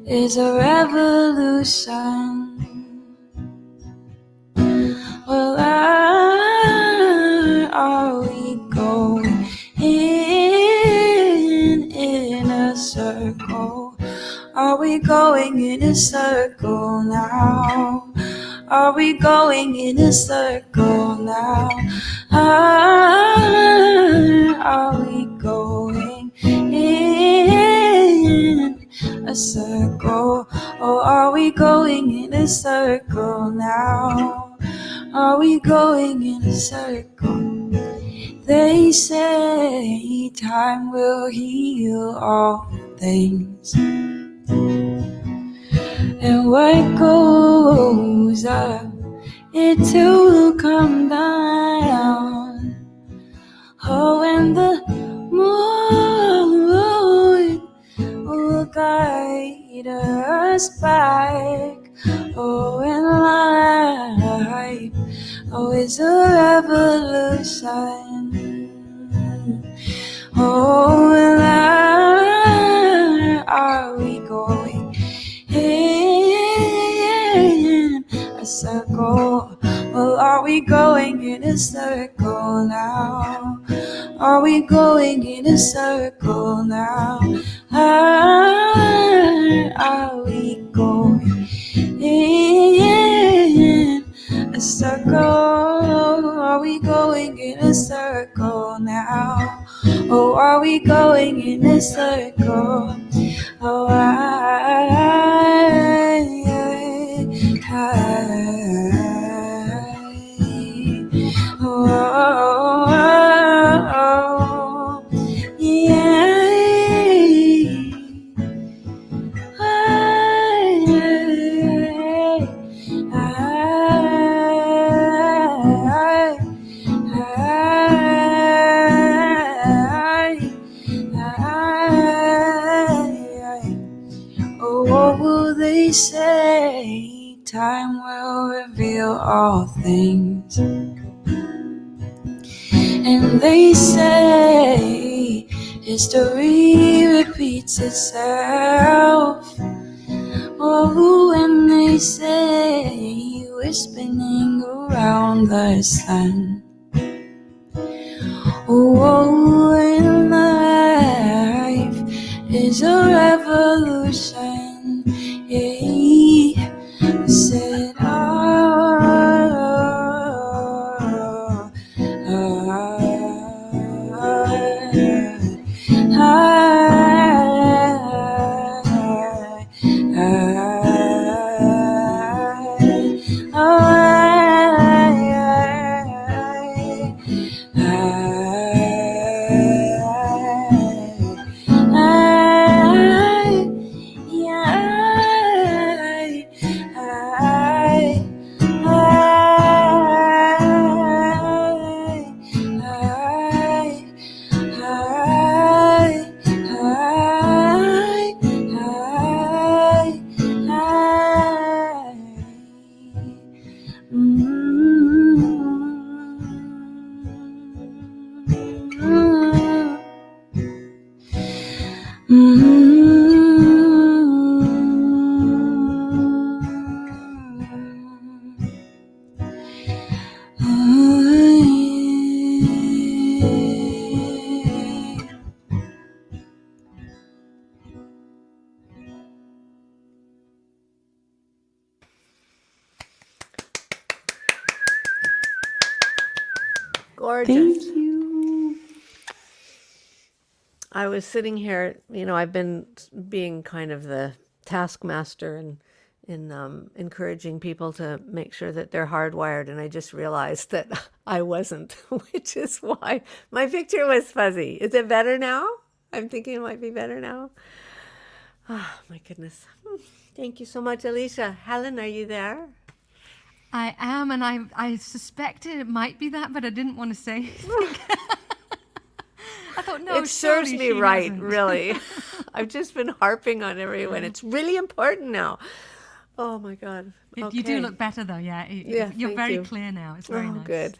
is a revolution. Well, are we going in a circle? Are we going in a circle now? Are we going in a circle now? Are we going in a circle? Or are we going in a circle now? Are we going in a circle? They say time will heal all things. And what goes up, it too will come down. Oh, and the moon will guide us back. Oh, and life, oh, it's a revolution. Oh, and are we going in a circle? Well, are we going in a circle now? Are we going in a circle now? Are we going in a circle? Are we going in a circle now? Oh, are we going in a circle? Oh, what will they say? Time will reveal all things. And they say history repeats itself. Oh, and they say we're spinning around the sun. Oh, and life is a revolution. Yeah, said Gorgeous. Thank you. I was sitting here, I've been being kind of the taskmaster and in encouraging people to make sure that they're hardwired, and I just realized that I wasn't, which is why my picture was fuzzy. Is it better now? I'm thinking it might be better now. Oh, my goodness. Thank you so much, Alicia. Helen, are you there? I am, and I suspected it might be that, but I didn't want to say anything. I thought, no, It serves surely me she right, hasn't. really. I've just been harping on everyone. It's really important now. Oh, my God. You do Okay. look better, though, yeah. Yeah, You're thank very you. clear now. It's very Oh, nice. good.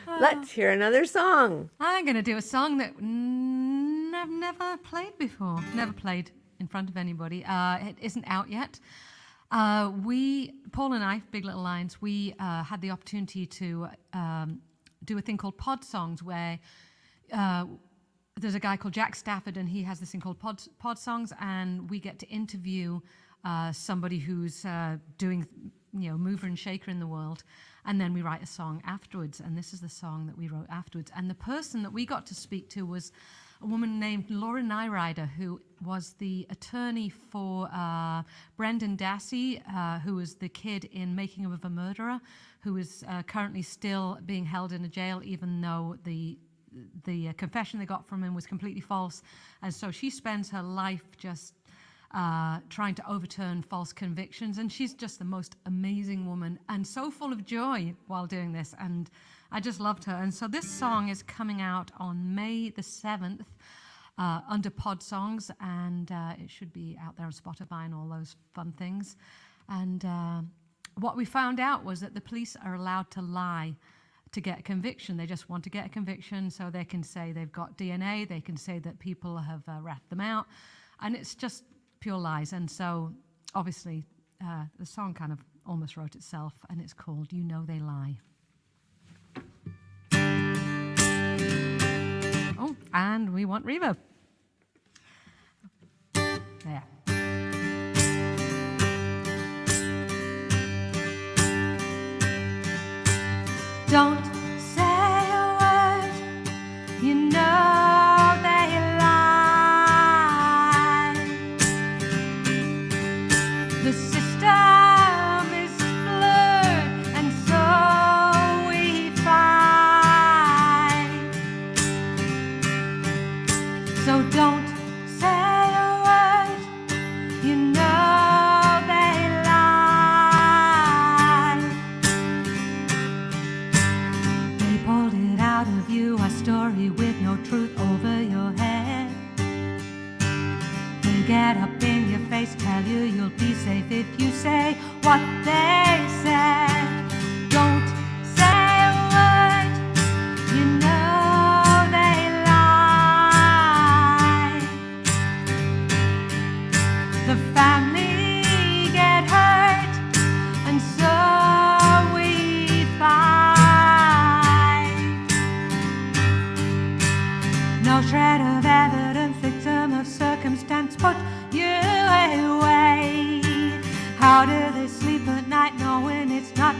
Let's hear another song. I'm going to do a song that I've never played before. Never played in front of anybody. It isn't out yet. Paul and I, Big Little Lions, we had the opportunity to do a thing called Pod Songs, where there's a guy called Jack Stafford, and he has this thing called Pod Songs, and we get to interview somebody who's doing, mover and shaker in the world, and then we write a song afterwards, and this is the song that we wrote afterwards. And the person that we got to speak to was a woman named Laura Nyrider, who was the attorney for Brendan Dassey, who was the kid in Making of a Murderer, who is currently still being held in a jail, even though the confession they got from him was completely false. And so she spends her life just trying to overturn false convictions. And she's just the most amazing woman and so full of joy while doing this. And I just loved her. And so this song is coming out on May the 7th under Pod Songs. And it should be out there on Spotify and all those fun things. And what we found out was that the police are allowed to lie to get a conviction. They just want to get a conviction so they can say they've got DNA. They can say that people have ratted them out. And it's just pure lies. And so obviously the song kind of almost wrote itself, and it's called You Know They Lie. Oh, and we want reverb. There. Don't say a word, you know they lie. The system is blurred, and so we fight. So don't say a word, you know they lie. They pulled it out of you, a story with no truth over your head. They get up in your face, tell you you'll be safe if you say what they said. Don't say a word, you know they lie. The family get hurt, and so we fight. No shred of evidence, victim of circumstance, put you away. How do they sleep at night knowing it's not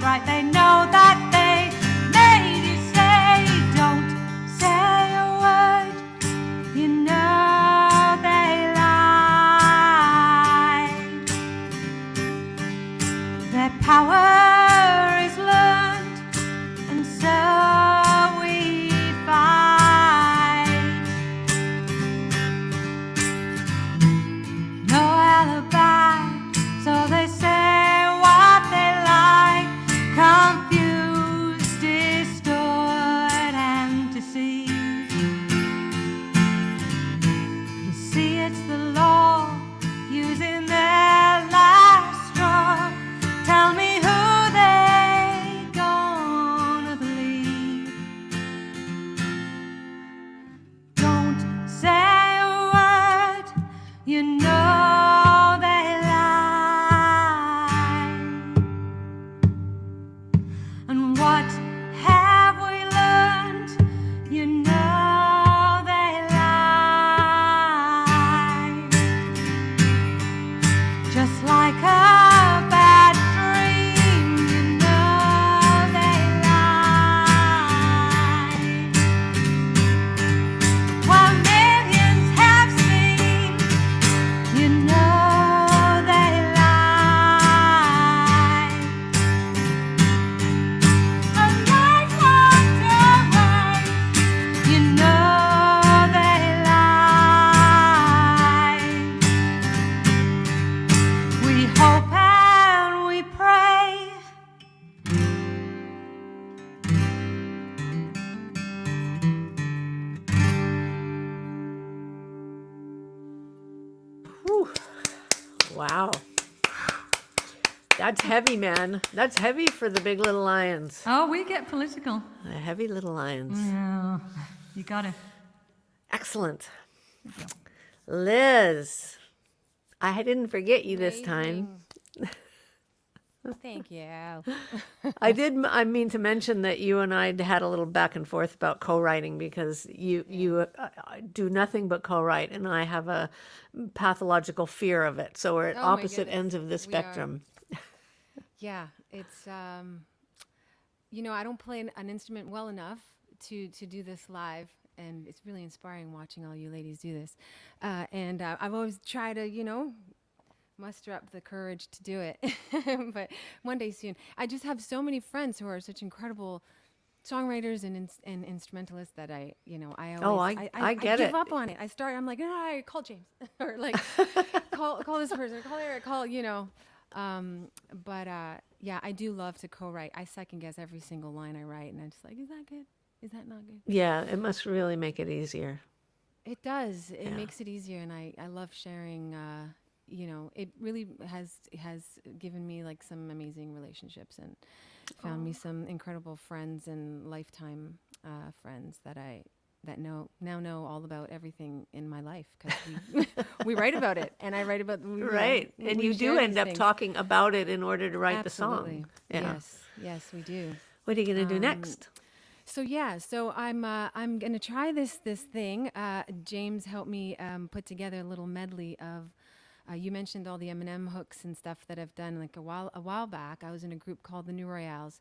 Wow. That's heavy, man. That's heavy for the Big Little Lions. Oh, we get political. The heavy Little Lions. Yeah, you got it. Excellent. Liz, I didn't forget you this time. Thank you. I mean to mention that you and I had a little back and forth about co-writing because you do nothing but co-write, and I have a pathological fear of it. So we're at Oh my opposite goodness, ends of the we are. spectrum. Yeah, it's I don't play an instrument well enough to do this live, and it's really inspiring watching all you ladies do this. And I've always tried to muster up the courage to do it, but one day soon. I just have so many friends who are such incredible songwriters and instrumentalists that I always I get give it. up on it. I'm like, I call James or like call this person, call Eric, yeah, I do love to co-write. I second guess every single line I write, and I'm just like, is that good? Is that not good? Yeah, it must really make it easier. It does. It Yeah. makes it easier, and I love sharing. It really has given me like some amazing relationships and found me some incredible friends and lifetime friends that now know all about everything in my life because we write about it, and I write about Right. And we you do share end these up things. talking about it in order to write Absolutely. the song. Yeah. Yes, we do. What are you going to do next? So I'm gonna try this thing. James helped me put together a little medley of. You mentioned all the Eminem hooks and stuff that I've done like a while back. I was in a group called the New Royales,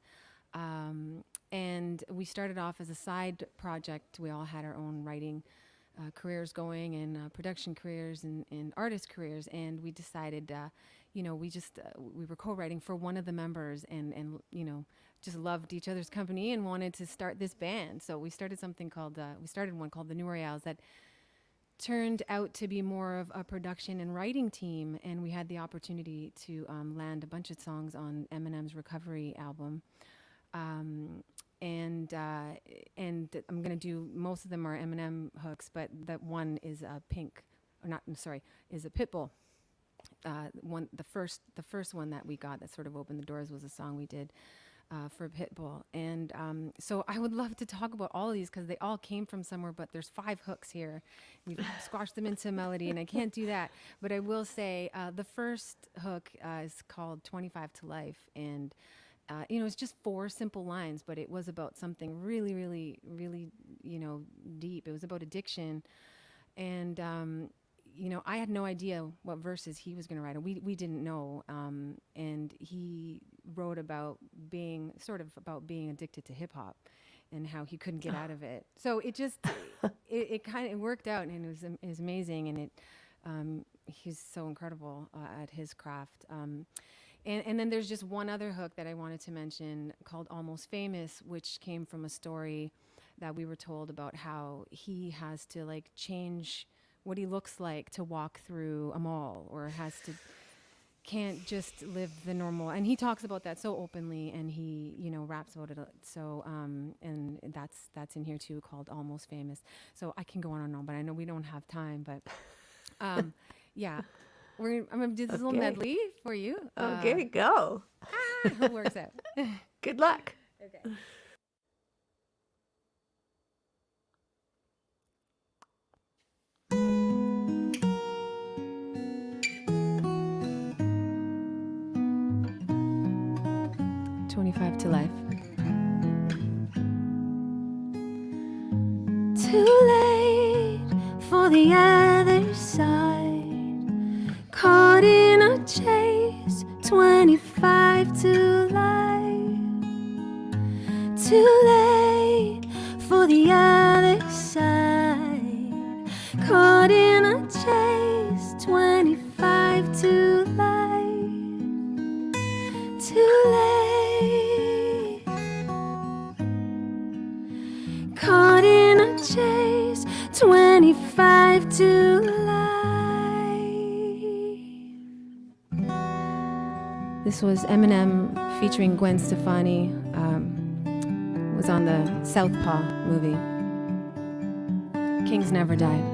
and we started off as a side project. We all had our own writing careers going, and production careers and artist careers, and we decided, we were co-writing for one of the members, and just loved each other's company and wanted to start this band. So we started one called the New Royales that turned out to be more of a production and writing team, and we had the opportunity to land a bunch of songs on Eminem's Recovery album. And I'm gonna do, most of them are Eminem hooks, but that one is a is a Pitbull. The first one that we got that sort of opened the doors was a song we did for Pitbull. And so I would love to talk about all of these because they all came from somewhere, but there's 5 hooks here. We've squashed them into a melody, and I can't do that. But I will say the first hook is called 25 to Life. And, it's just 4 simple lines, but it was about something really, really, really, deep. It was about addiction. And, I had no idea what verses he was going to write. And we didn't know. And he wrote about being addicted to hip hop and how he couldn't get out of it. So it just, it kind of worked out, and it was amazing. And he's so incredible at his craft. And then there's just one other hook that I wanted to mention called Almost Famous, which came from a story that we were told about how he has to like change what he looks like to walk through a mall, or can't just live the normal. And he talks about that so openly, and he, raps about it. So, and that's in here too, called Almost Famous. So I can go on and on, but I know we don't have time, but, yeah, I'm going to do this little medley for you. Okay, go. I hope it works out. Good luck. Okay. To Life. Too late for the other side, caught in a chase, 25 to life. Too late for the other side, caught in a chase, 25 to life. Too late. Caught in a chase, 25 to life. This was Eminem featuring Gwen Stefani. Was on the Southpaw movie. Kings Never Died.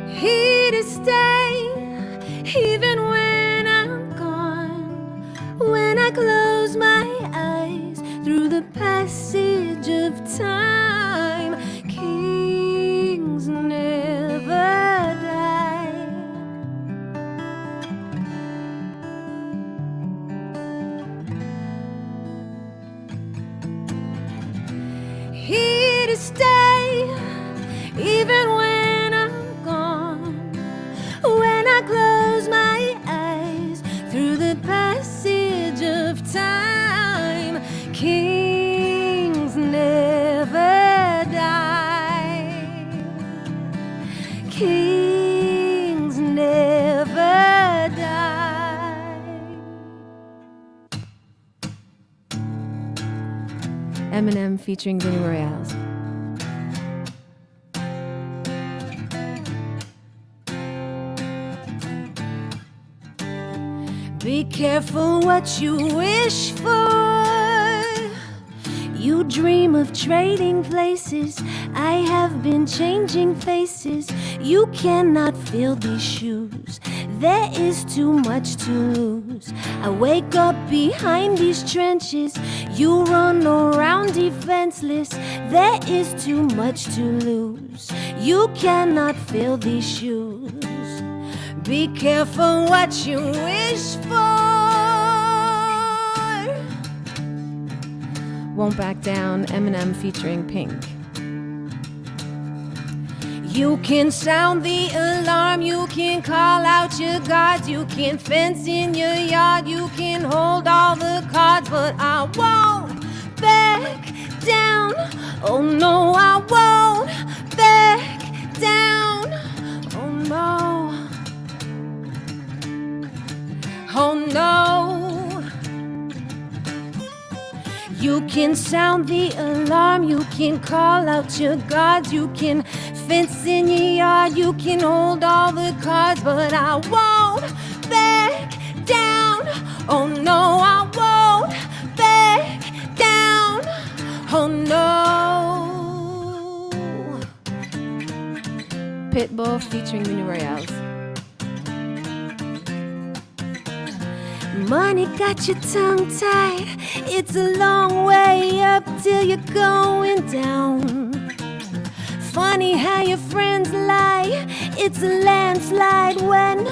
He to stay, even when I'm gone. When I close my eyes through the passage of time, kings never die. Here to stay, even when I'm gone. When I close my eyes through the passage of time, kings never die. Kings never die. Eminem featuring Vinnie Royales. Be careful what you wish for. You dream of trading places. I have been changing faces. You cannot fill these shoes. There is too much to lose. I wake up behind these trenches. You run around defenseless. There is too much to lose. You cannot fill these shoes. Be careful what you wish for. Won't Back Down, Eminem featuring Pink. You can sound the alarm, you can call out your guards, you can fence in your yard, you can hold all the cards, but I won't back down. Oh no, I won't back down. Oh no. Oh no. You can sound the alarm, you can call out your guards, you can fence in your yard, you can hold all the cards, but I won't back down. Oh no, I won't back down. Oh no. Pitbull featuring Vinnie Royales. Money got your tongue tied. It's a long way up till you're going down. Funny how your friends lie. It's a landslide when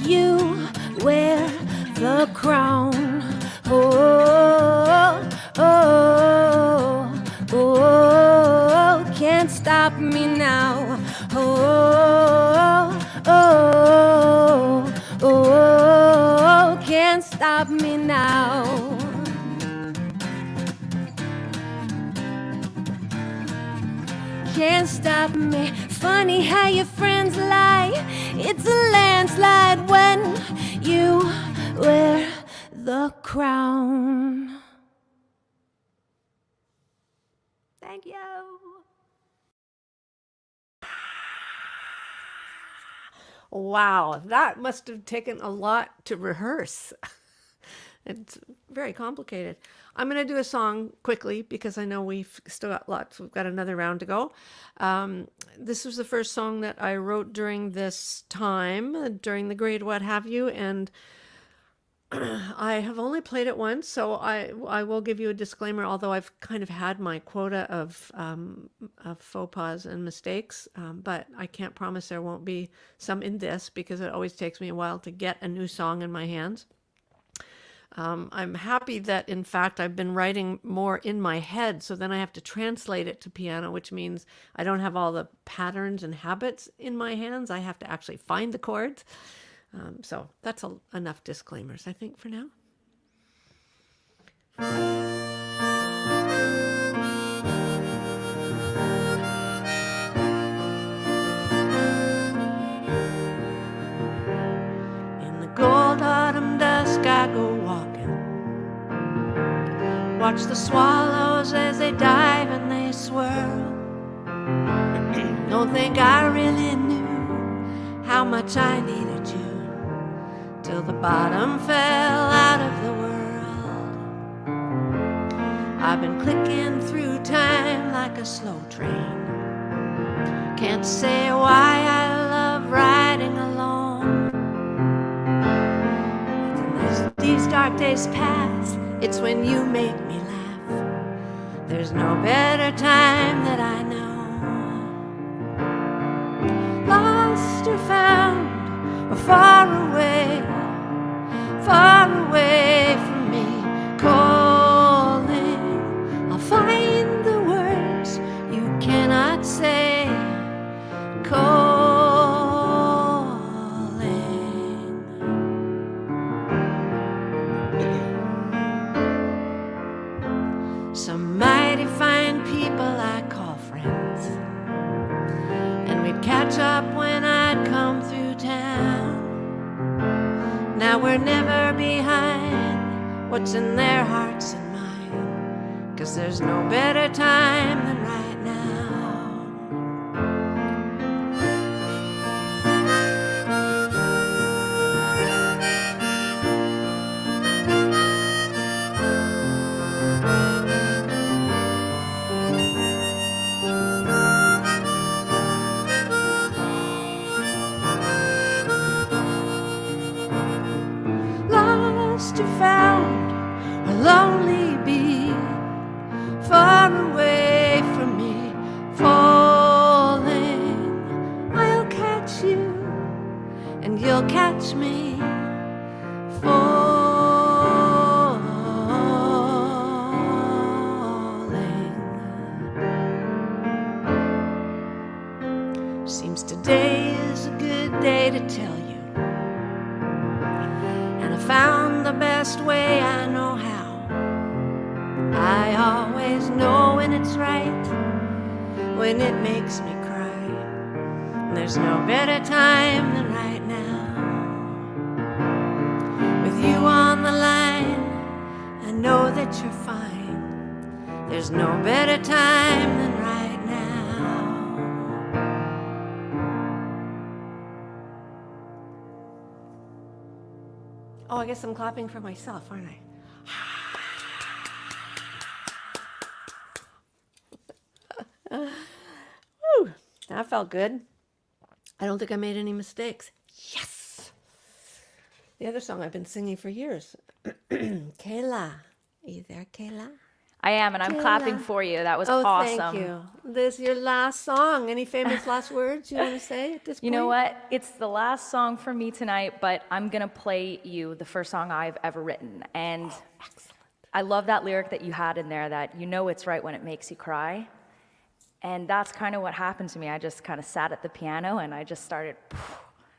you wear the crown. Oh, oh, oh, oh, can't stop me now. Oh, oh, oh, oh, can't stop me now. Can't stop me. Funny how your friends lie. It's a landslide when you wear the crown. Thank you. Wow, that must have taken a lot to rehearse. It's very complicated. I'm going to do a song quickly because I know we've still got lots. We've got another round to go. This was the first song that I wrote during this time, during the grade what have you, and I have only played it once, so I will give you a disclaimer, although I've kind of had my quota of faux pas and mistakes, but I can't promise there won't be some in this because it always takes me a while to get a new song in my hands. I'm happy that, in fact, I've been writing more in my head, so then I have to translate it to piano, which means I don't have all the patterns and habits in my hands. I have to actually find the chords. So that's enough disclaimers, I think, for now. In the gold autumn dusk, I go walking. Watch the swallows as they dive and they swirl. Don't think I really knew how much I needed you till the bottom fell out of the world. I've been clicking through time like a slow train. Can't say why I love riding along dark days pass, it's when you make me laugh. There's no better time that I know. Lost or found, or far away from me, calling. I'll find the words you cannot say, calling. Some mighty fine people I call friends, and we'd catch up when I'd come through town. Now we're never behind what's in their hearts and mine, 'cause there's no better time than right now. Lost or found, I'll lonely be, far away from me, falling. I'll catch you, and you'll catch me, falling. Seems today is a good day to tell you, and I found the best way I know how. I always know when it's right, when it makes me cry. There's no better time than right now. With you on the line, I know that you're fine. There's no better time than right now. Oh, I guess I'm clapping for myself, aren't I? Whew, that felt good. I don't think I made any mistakes. Yes! The other song I've been singing for years. Kayla. Are you there, Kayla? I am, and I'm clapping for you. That was awesome. Thank you. This is your last song. Any famous last words you want to say at this point? You know what? It's the last song for me tonight, but I'm going to play you the first song I've ever written. And I love that lyric that you had in there, that you know it's right when it makes you cry. And that's kind of what happened to me. I just kind of sat at the piano and I just started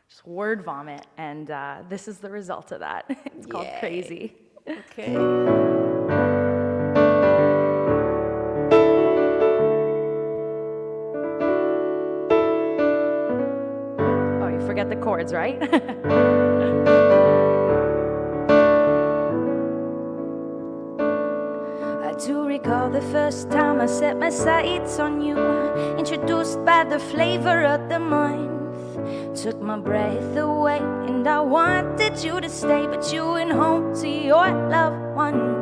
just word vomit. And this is the result of that. It's called Crazy. Okay. Oh, you forget the chords, right? I do recall the first time I set my sights on you, introduced by the flavor of the month. Took my breath away and I wanted you to stay, but you went home to your loved one.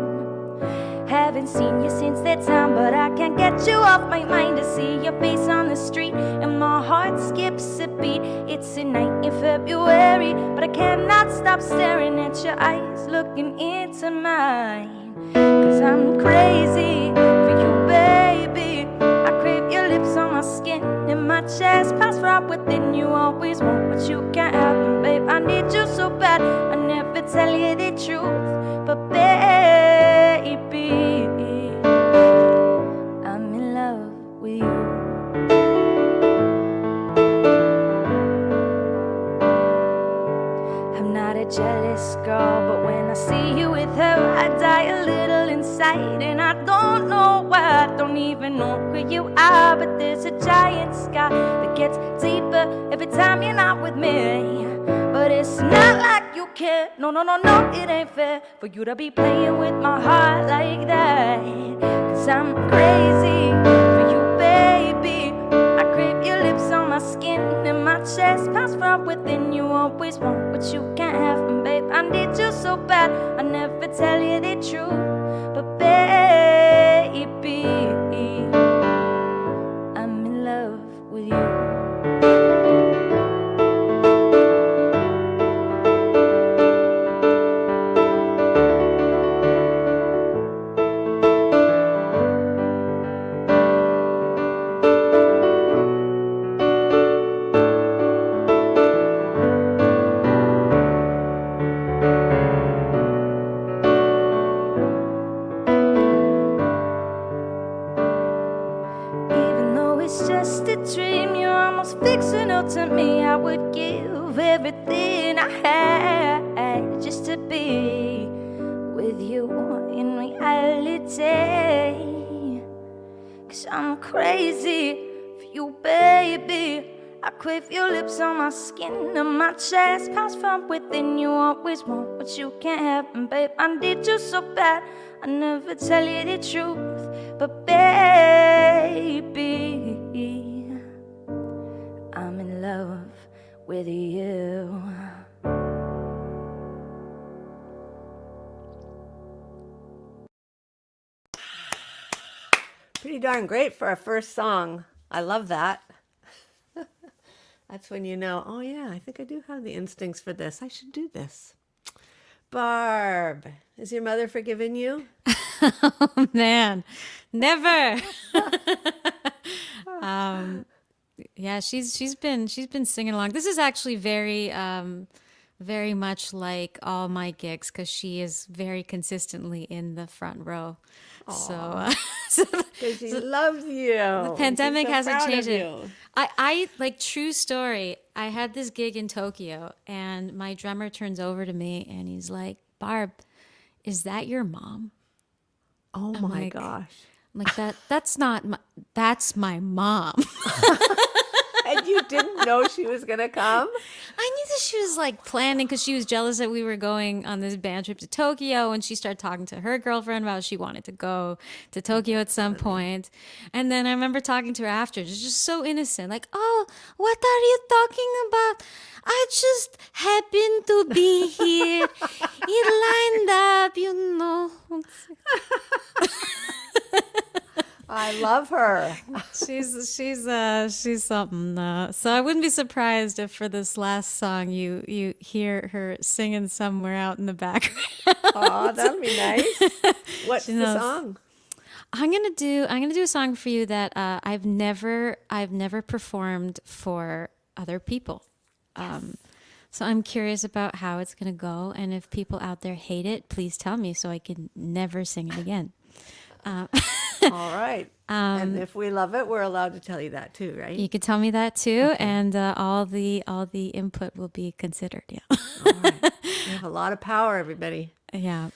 Haven't seen you since that time, but I can't get you off my mind. To see your face on the street and my heart skips a beat. It's a night in February, but I cannot stop staring at your eyes, looking into mine. 'Cause I'm crazy for you, baby. I crave your lips on my skin and my chest pass right within you. Always want what you can't have, and babe, I need you so bad. I never tell you the truth, but baby, I'm in love with you. I'm not a jealous girl, but when I see you with her, I die a little inside. And I don't know why, I don't even know who you are, but there's a giant sky that gets deeper every time you're not with me. But it's not like you care, no, no, no, no, it ain't fair for you to be playing with my heart like that. 'Cause I'm crazy for you, baby. I crave your lips on my skin and my chest pass from within you. Always want what you can't have, and babe, I need you so bad. I never tell you the truth, but baby, I'm in love with you. fictional to me. I would give everything I had just to be with you in reality. 'Cause I'm crazy for you, baby. I crave your lips on my skin and my chest. Comes from within, you always want what you can't have. And babe, I need you so bad, I never tell you the truth. But baby, I'm in love with you. Pretty darn great for our first song. I love that. That's when you know, oh yeah, I think I do have the instincts for this. I should do this. Barb, is your mother forgiven you? Oh man, never. Yeah, she's been singing along. This is actually very much like all my gigs because she is very consistently in the front row. So, Because she loves you. the pandemic She's so hasn't proud of changed it. you. I like, true story. I had this gig in Tokyo, and my drummer turns over to me and he's like, "Barb, is that your mom?" Oh I'm my like- gosh. I'm like, that's not my, that's my mom. And you didn't know she was going to come? I knew that she was like planning because she was jealous that we were going on this band trip to Tokyo, and she started talking to her girlfriend about she wanted to go to Tokyo at some point. And then I remember talking to her after, just so innocent, like, "Oh, what are you talking about? I just happened to be here. It lined up, you know." I love her. She's something. So I wouldn't be surprised if for this last song you hear her singing somewhere out in the background. Oh, that'd be nice. What's the knows. song? I'm gonna do a song for you that I've never performed for other people. So I'm curious about how it's gonna go, and if people out there hate it, please tell me so I can never sing it again. All right. And if we love it, we're allowed to tell you that too, right? You could tell me that too, and all the input will be considered. Yeah. All right. You have a lot of power, everybody. Yeah.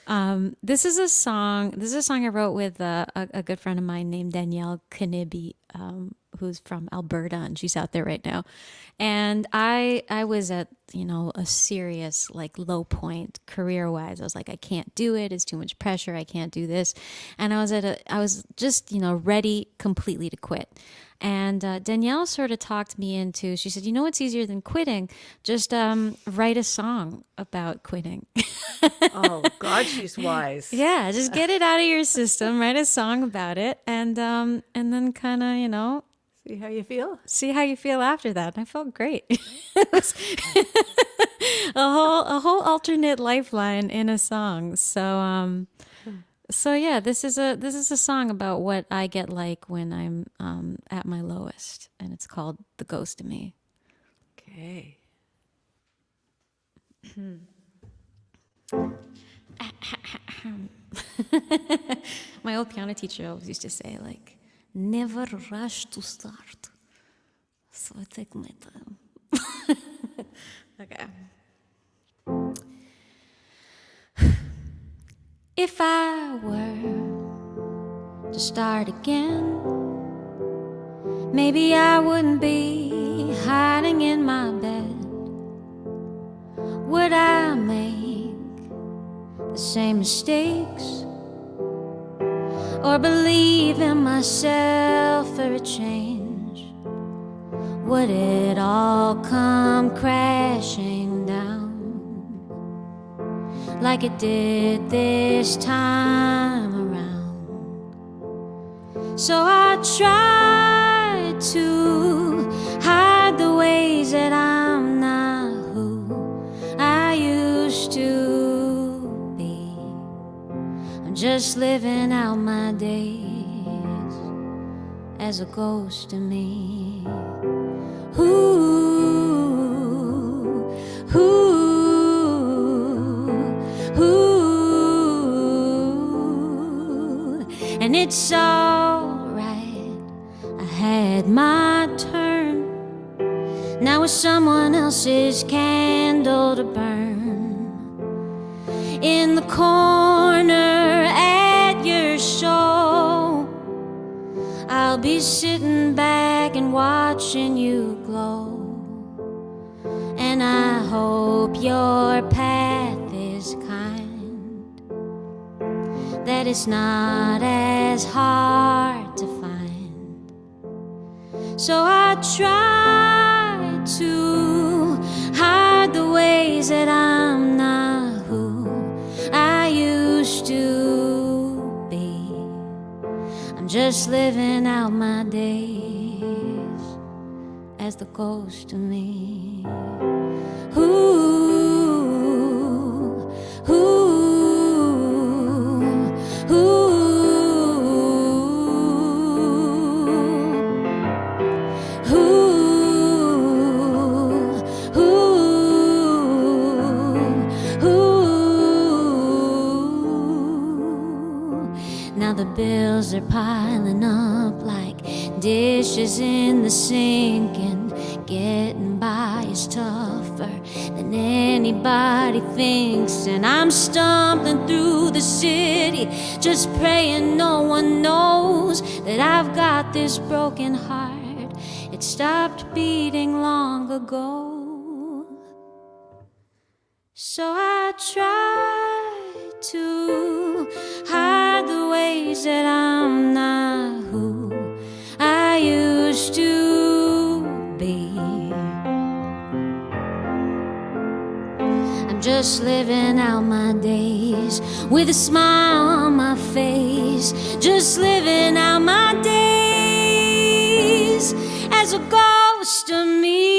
This is a song I wrote with a good friend of mine named Danielle Kanibi, who's from Alberta, and she's out there right now. And I was at, a serious like low point career-wise. I was like, I can't do it. It's too much pressure. I can't do this. And I was just, ready completely to quit. And Danielle sort of talked me into, she said, what's easier than quitting? Just write a song about quitting. Oh, God, she's wise. Yeah, just get it out of your system, write a song about it, and then kind of, See how you feel? see how you feel after that. And I felt great. It was a whole alternate lifeline in a song. So yeah, this is a song about what I get like when I'm at my lowest, and it's called "The Ghost of Me." Okay. My old piano teacher always used to say, like, never rush to start. So I take my time. Okay. If I were to start again, maybe I wouldn't be hiding in my bed. Would I make the same mistakes, or believe in myself for a change? Would it all come crashing down like it did this time around? So I tried to hide the ways that I'm not who I used to be. I'm just living out my days as a ghost of me. Ooh, ooh, ooh. And it's alright, I had my turn. Now it's someone else's candle to burn. In the corner at your show, I'll be sitting back and watching you glow. And I hope your path is kind, that it's not as hard to find. So I try to hide the ways that I'm not who I used to be. I'm just living out my days as the ghost of me. Ooh, ooh, ooh, ooh, ooh. Now the bills are piling up like dishes in the sink, and getting by is tougher than anybody thinks. And I'm stumbling through the city, just praying no one knows that I've got this broken heart. It stopped beating long ago. So I try to hide the ways that I'm not who I used to be. I'm just living out my days with a smile on my face, just living out my days as a ghost of me.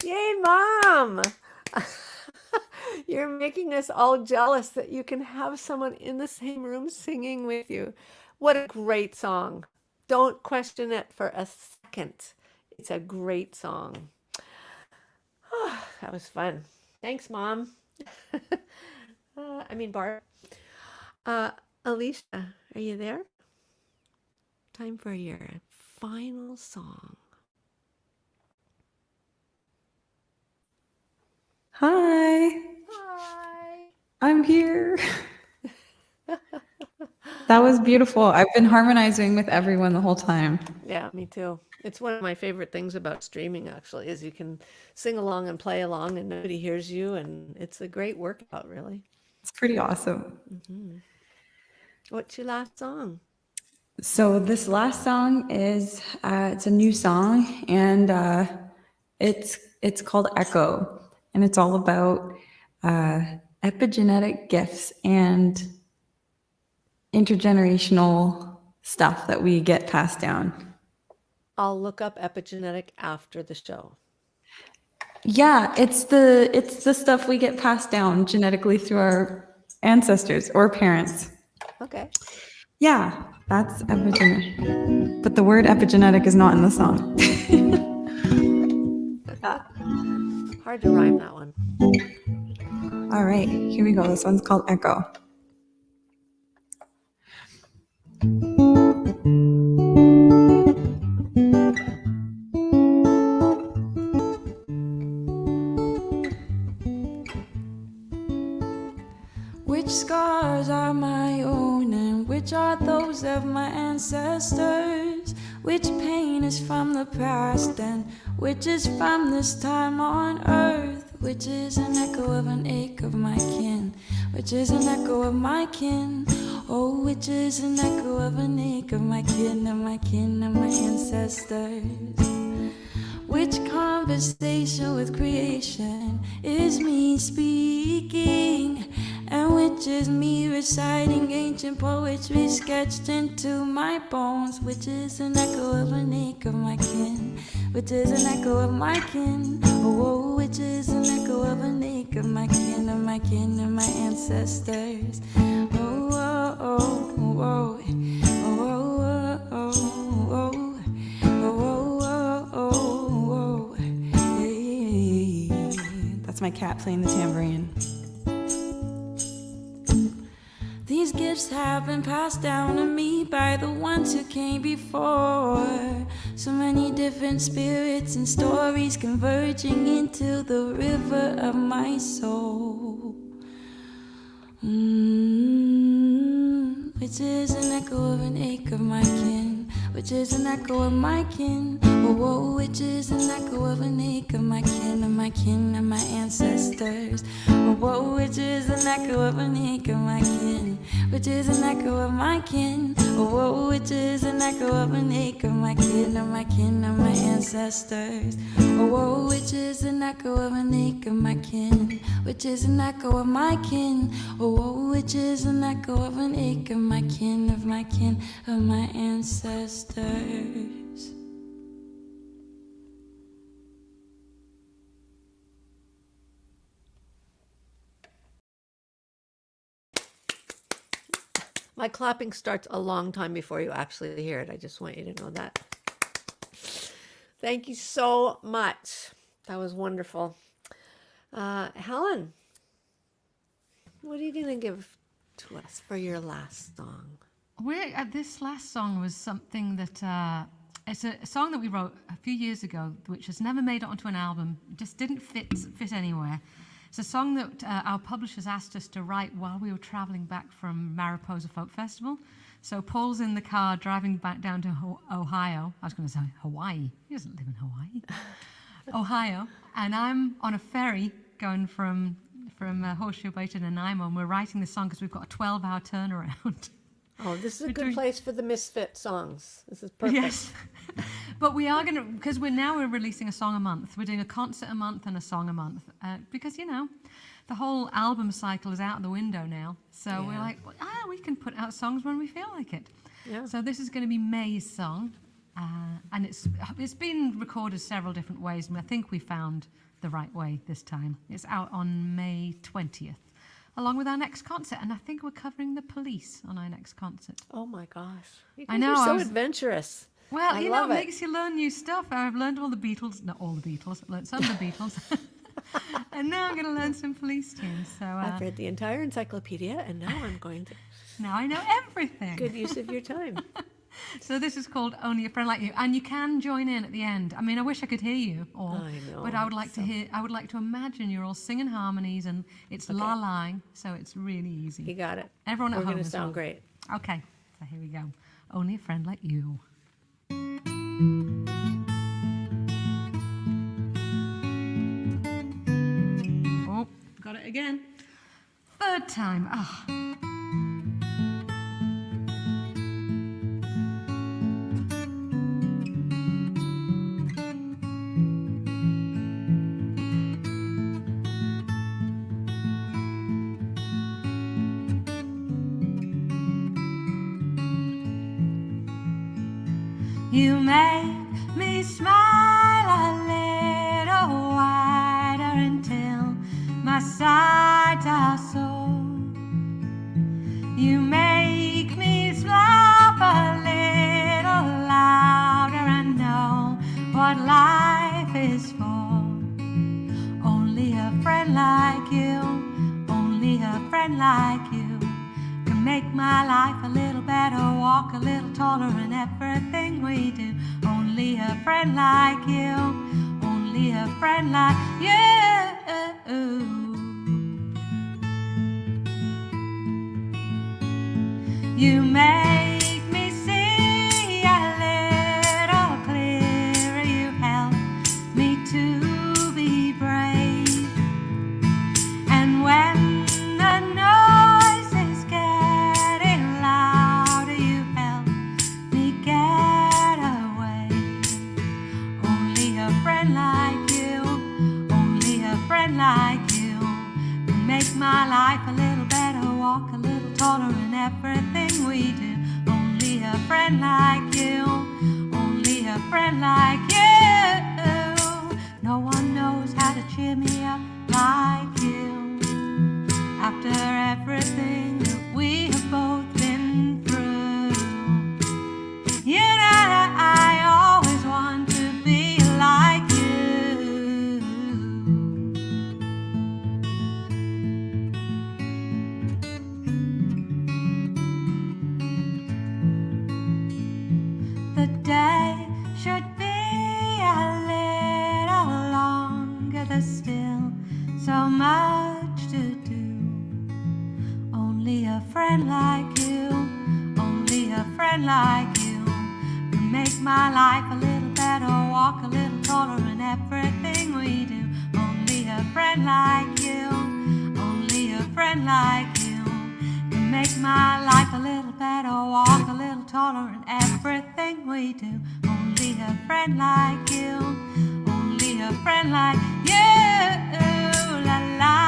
Yay, Mom! You're making us all jealous that you can have someone in the same room singing with you. What a great song. Don't question it for a second. It's a great song. That was fun. Thanks, Mom. Barb. Alicia, are you there? Time for your final song. Hi. Hi. I'm here. That was beautiful. I've been harmonizing with everyone the whole time. Yeah, me too. It's one of my favorite things about streaming, actually, is you can sing along and play along and nobody hears you, and it's a great workout, really. It's pretty awesome. Mm-hmm. What's your last song? So this last song is it's a new song, and it's called Echo, and it's all about epigenetic gifts and intergenerational stuff that we get passed down. I'll look up epigenetic after the show. Yeah, it's the stuff we get passed down genetically through our ancestors or parents. Okay. Yeah, that's epigenetic. But the word epigenetic is not in the song. Hard to rhyme that one. All right, here we go. This one's called Echo. Which scars are my own and which are those of my ancestors? Which pain is from the past and which is from this time on earth? Which is an echo of an ache of my kin? Which is an echo of my kin? Oh, which is an echo of an ache of my kin and my kin and my ancestors? Which conversation with creation is me speaking? And which which is me reciting ancient poetry sketched into my bones, which is an echo of an ache of my kin, which is an echo of my kin. Oh, which is an echo of an ache of my kin, of my kin, of my ancestors. Oh, oh, oh, oh, oh, oh, oh, oh, oh. That's my cat playing the tambourine. These gifts have been passed down to me by the ones who came before. So many different spirits and stories converging into the river of my soul. Which is an echo of an ache of my kin, which is an echo of my kin. Oh, oh, which is an echo of an ache of my kin, of my kin, of my ancestors. Oh, oh, which is an echo of an ache of my kin, which is an echo of my kin. Oh, oh, which is an echo of an ache of my kin, of my kin, of my ancestors. Oh, oh, which is an echo of an ache of my kin, which is an echo of my kin. Oh, oh, which is an echo of an ache of my kin, of my kin, of my ancestors. My clapping starts a long time before you actually hear it. I just want you to know that. Thank you so much. That was wonderful. Helen, what are you going to give to us for your last song? This last song was something that it's a song that we wrote a few years ago, which has never made it onto an album. Just didn't fit anywhere. It's a song that our publishers asked us to write while we were traveling back from Mariposa Folk Festival. So Paul's in the car driving back down to Ohio. I was going to say Hawaii. He doesn't live in Hawaii. Ohio. And I'm on a ferry going from Horseshoe Bay to Nanaimo, and we're writing this song because we've got a 12-hour turnaround. Oh, this is a good place for the misfit songs. This is perfect. Yes. But we are going to, because we're releasing a song a month. We're doing a concert a month and a song a month. Because, the whole album cycle is out the window now. So we're like, we can put out songs when we feel like it. Yeah. So this is going to be May's song. And it's been recorded several different ways. And I think we found the right way this time. It's out on May 20th. Along with our next concert, and I think we're covering the Police on our next concert. Oh my gosh. You I guys know, are so I was- adventurous. Well, I it love it. makes you learn new stuff. I've learned all the Beatles, not all the Beatles, I've learned some of the Beatles. And now I'm going to learn some Police tunes. So I've read the entire encyclopedia, and now I'm going to. now I know everything. Good use of your time. So this is called Only a Friend Like You, and you can join in at the end. I mean, I wish I could hear you all, I know, but I would like to hear. I would like to imagine you're all singing harmonies, and it's la-ling, so it's really easy. You got it. Everyone at We're home going to as sound well. great. Okay, so here we go. Only a Friend Like You. Oh, got it again. Third time. Ah. You make me smile a little wider until my sides are sore. You make me laugh a little louder and know what life is for. Only a friend like you, only a friend like you can make my life a little better, walk a little taller in everything we do. Only a friend like you, only a friend like you. You make me see a little clearer. You help me to be brave. And when the noise is getting louder, you help me get away. Only a friend like you, only a friend like you can make my life a little better, walk a little taller in everything we do. Only a friend like you, only a friend like you. No one knows how to cheer me up like you. After everything that we have both been through, you know that I always want to be like you. The day should be a little longer. There's still so much to do. Only a friend like you, only a friend like you can make my life a little better, walk a little taller in everything we do. Only a friend like you, only a friend like you can make my life a little better, walk a little taller in everything we do. Only a friend like you, only a friend like you. La la.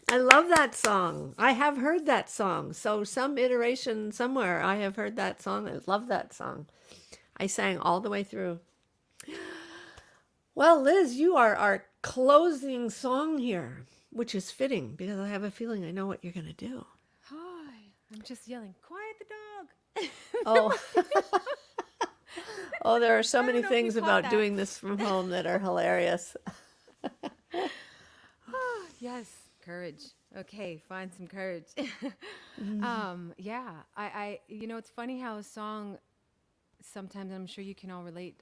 I love that song. I have heard that song. So some iteration somewhere, I have heard that song. I love that song. I sang all the way through. Well, Liz, you are our closing song here, which is fitting because I have a feeling I know what you're going to do. Hi. I'm just yelling, quiet the dog. Oh. Oh, there are so I don't many know if you things caught about that. doing this from home that are hilarious. Yes, courage. Okay, find some courage. Yeah, I, it's funny how a song sometimes, I'm sure you can all relate,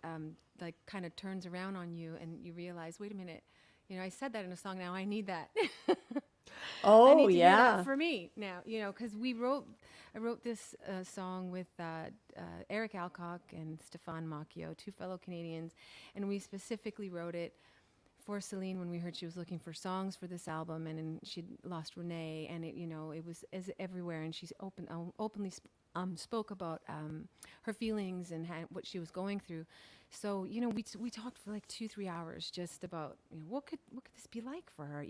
like kind of turns around on you and you realize, wait a minute, I said that in a song, now I need that. I Oh, need to hear yeah. that for me now, because I wrote this song with Eric Alcock and Stefan Macchio, two fellow Canadians, and we specifically wrote it for Celine when we heard she was looking for songs for this album, and then she'd lost Renee, and it was as everywhere, and she's openly spoke about her feelings and what she was going through. So we talked for like 2-3 hours just about what could this be like for her,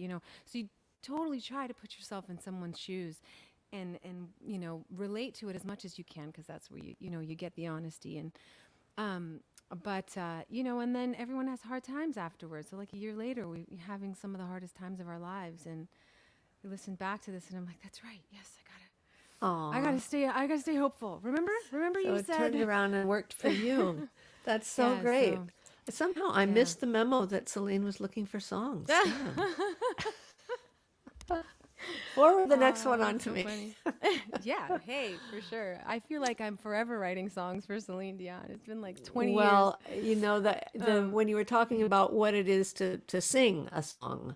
So you totally try to put yourself in someone's shoes, and relate to it as much as you can, because that's where you get the honesty. And and then everyone has hard times afterwards. So like a year later, we're having some of the hardest times of our lives, and we listened back to this, and I'm like, that's right. Yes, I gotta stay hopeful. Remember So you it said. turned around and worked for you. That's so Yeah, great. so- Somehow I missed the memo that Celine was looking for songs. Yeah. Forward the next one on to so me. funny. Yeah, hey, for sure. I feel like I'm forever writing songs for Celine Dion. It's been like 20 Well, years. when you were talking about what it is to sing a song,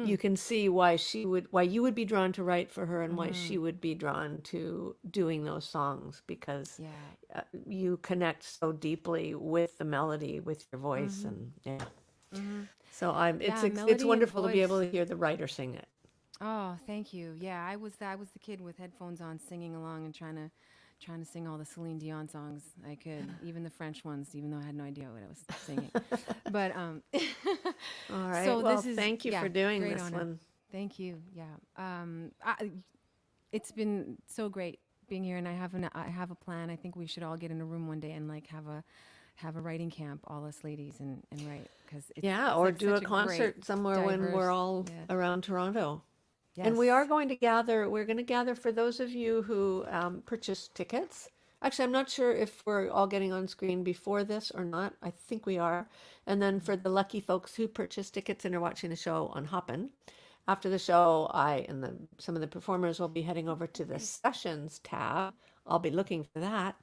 you can see why you would be drawn to write for her and why she would be drawn to doing those songs, because Yeah. you connect so deeply with the melody, with your voice, and yeah. So it's melody and wonderful to be able voice. to hear the writer sing it. Oh, thank you. Yeah, I was the kid with headphones on, singing along and trying to sing all the Celine Dion songs I could, even the French ones, even though I had no idea what I was singing. But All right. so Well, this is thank you for doing great this honor. one. Thank you. Yeah. It's been so great being here, and I have a plan. I think we should all get in a room one day and like have a writing camp, all us ladies, and write, because Yeah, or do a concert somewhere when we're all around Toronto. And we are going to gather, we're going to gather for those of you who purchased tickets. Actually, I'm not sure if we're all getting on screen before this or not. I think we are. And then for the lucky folks who purchased tickets and are watching the show on Hoppin', After the show, I and some of the performers will be heading over to the sessions tab. I'll be looking for that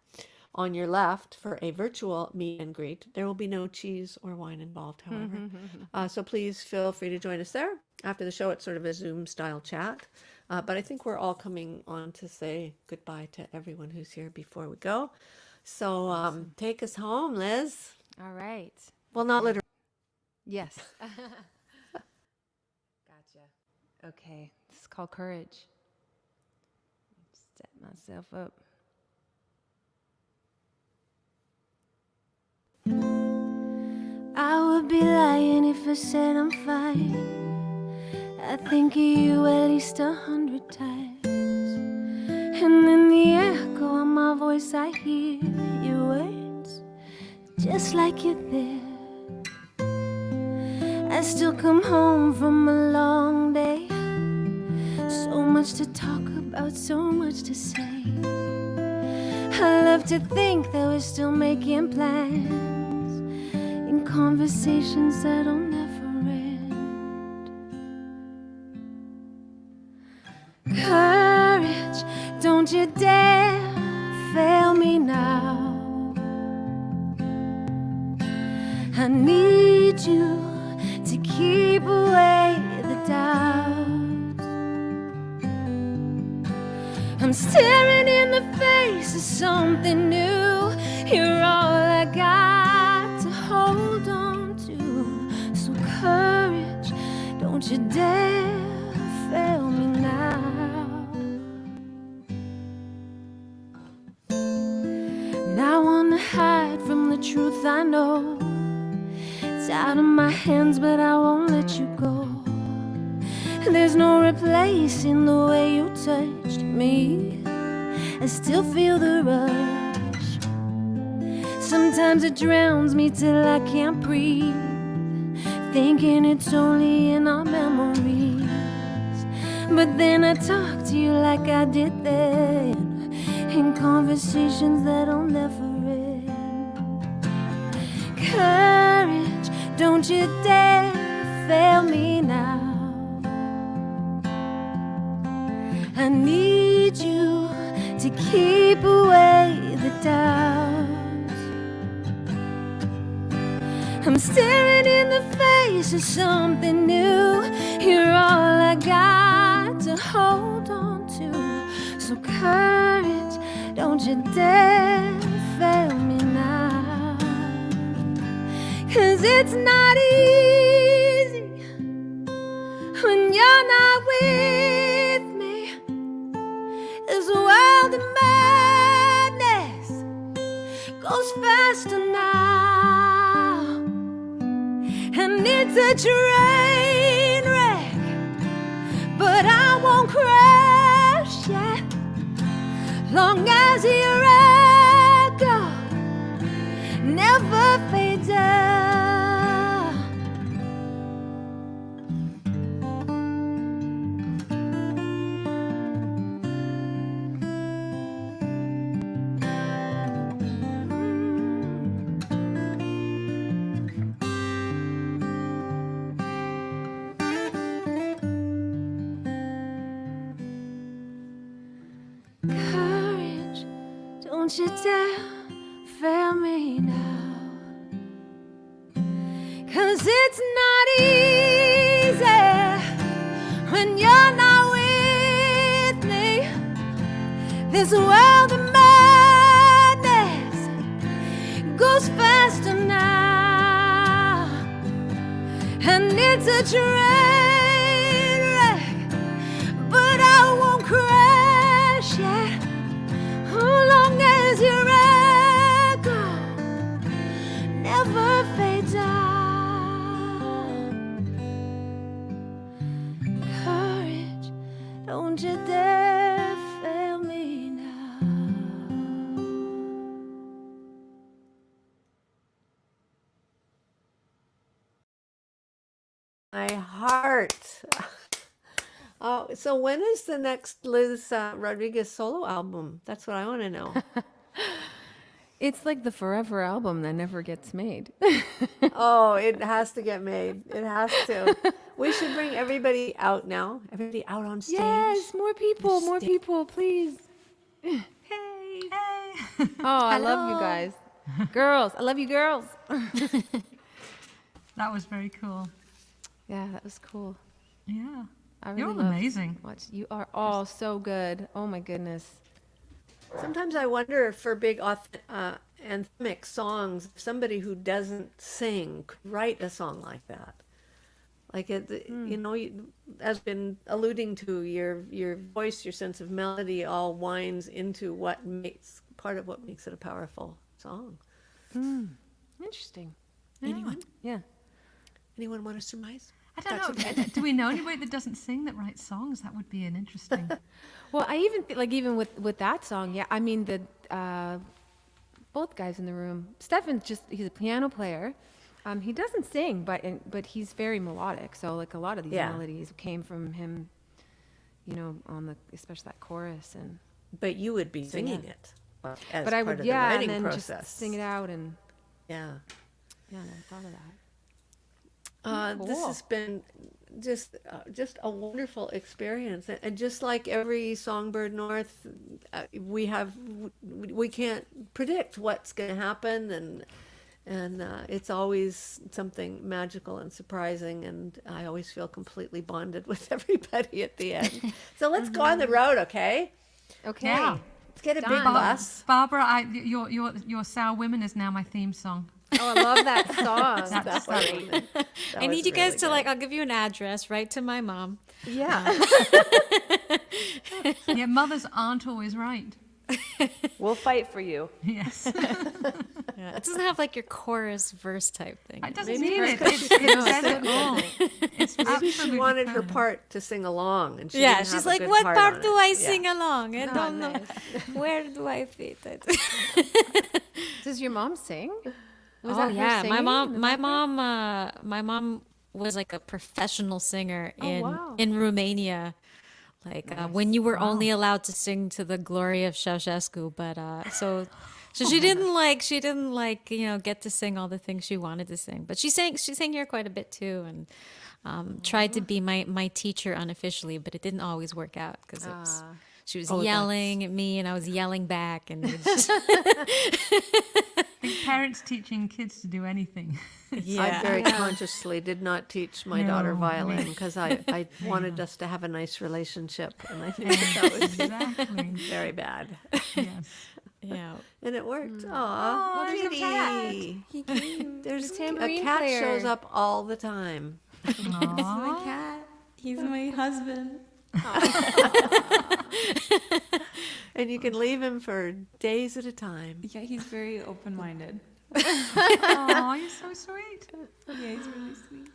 on your left for a virtual meet and greet. There will be no cheese or wine involved, however. So please feel free to join us there. After the show, it's sort of a Zoom style chat. But I think we're all coming on to say goodbye to everyone who's here before we go. So take us home, Liz. All right. Well, not literally. Yes. Gotcha. Okay. This is called Courage. Set myself up. I would be lying if I said I'm fine. I think of you at least 100 times. And in the echo of my voice I hear your words, just like you're there. I still come home from a long day, so much to talk about, so much to say. I love to think that we're still making plans in conversations that'll never end. Courage, don't you dare fail me now. I need you to keep away the doubt. I'm staring in the face of something new. You're all I got to hold on to. So courage, don't you dare fail me now. And I wanna hide from the truth I know. It's out of my hands, but I won't let you go. There's no replacing the way you touched me. I still feel the rush. Sometimes it drowns me till I can't breathe, thinking it's only in our memories. But then I talk to you like I did then, in conversations that'll never end. Courage, don't you dare fail me now. I need you to keep away the doubt. I'm staring in the face of something new. You're all I got to hold on to. So courage, don't you dare fail me now. 'Cause it's not easy when you're not with me. This world of madness goes faster now, and it's a train wreck, but I won't crash yet, long as your echo never fades out. Courage, don't you dare fail me now. 'Cause it's not easy when you're not with me. This world of madness goes faster now, and it's a train wreck, but I won't crash yet, long as your echo never fades out. Courage, don't you dare fail me now. My heart. Oh, so when is the next Liz Rodriguez solo album? That's what I want to know. It's like the forever album that never gets made. Oh, it has to get made. It has to. We should bring everybody out now. Everybody out on stage. Yes, more people, please. Hey. Oh, I love you guys. Girls, I love you girls. That was very cool. Yeah, that was cool. Yeah. I You're really all loved amazing. You are all so good. Oh my goodness. Sometimes I wonder if for big anthemic songs, if somebody who doesn't sing could write a song like that. Like as been alluding to, your voice, your sense of melody, all winds into part of what makes it a powerful song. Interesting. Anyone? Yeah. Anyone want to surmise? I don't know. Do we know anybody that doesn't sing that writes songs? That would be an interesting. Well, I even even with that song, yeah. I mean, both guys in the room. Stefan's he's a piano player. He doesn't sing, but he's very melodic. So like a lot of these melodies came from him, especially that chorus and. But you would be singing it as but I part would, of the writing and then process. just sing it out and. Yeah. Yeah, I never thought of that. This Cool. has been just a wonderful experience, and just like every Songbird North, we can't predict what's going to happen, and it's always something magical and surprising, and I always feel completely bonded with everybody at the end. So let's go on the road, okay? Okay. Yeah. Let's get a big Done. bus. Barbara, your Sour Women is now my theme song. Oh, I love that song. That's great. I need you guys to I'll give you an address, right to my mom. Yeah. Yeah, mothers aren't always right. We'll fight for you. Yes. Yeah, it doesn't have like your chorus verse type thing. It doesn't Maybe need it. it's It says it all. It's Maybe she absolutely wanted her perfect. part to sing along, and she Yeah, didn't she's have a like, good what part part on do it." I Yeah. sing along? I don't know. nice. Where do I fit it? Does your mom sing? Was Oh that her yeah, my singing in mom, the my background? mom, my mom was like a professional singer wow. in Romania. Like when you were only allowed to sing to the glory of Ceausescu, but so she didn't get to sing all the things she wanted to sing, but she sang here quite a bit too, and tried to be my teacher unofficially, but it didn't always work out because she was yelling at me and I was yelling back, and it was just, I think parents teaching kids to do anything. I very consciously did not teach my daughter violin because I wanted us to have a nice relationship, and I think that was Exactly. very bad. Yes. yeah. And it worked. Oh, Aw, there's a cat. kitty. There's a tambourine cat player. shows up all the time, Aw. Cat. He's my husband. and you can leave him for days at a time. Yeah, he's very open-minded. Aw, you're so sweet. Yeah, he's really sweet.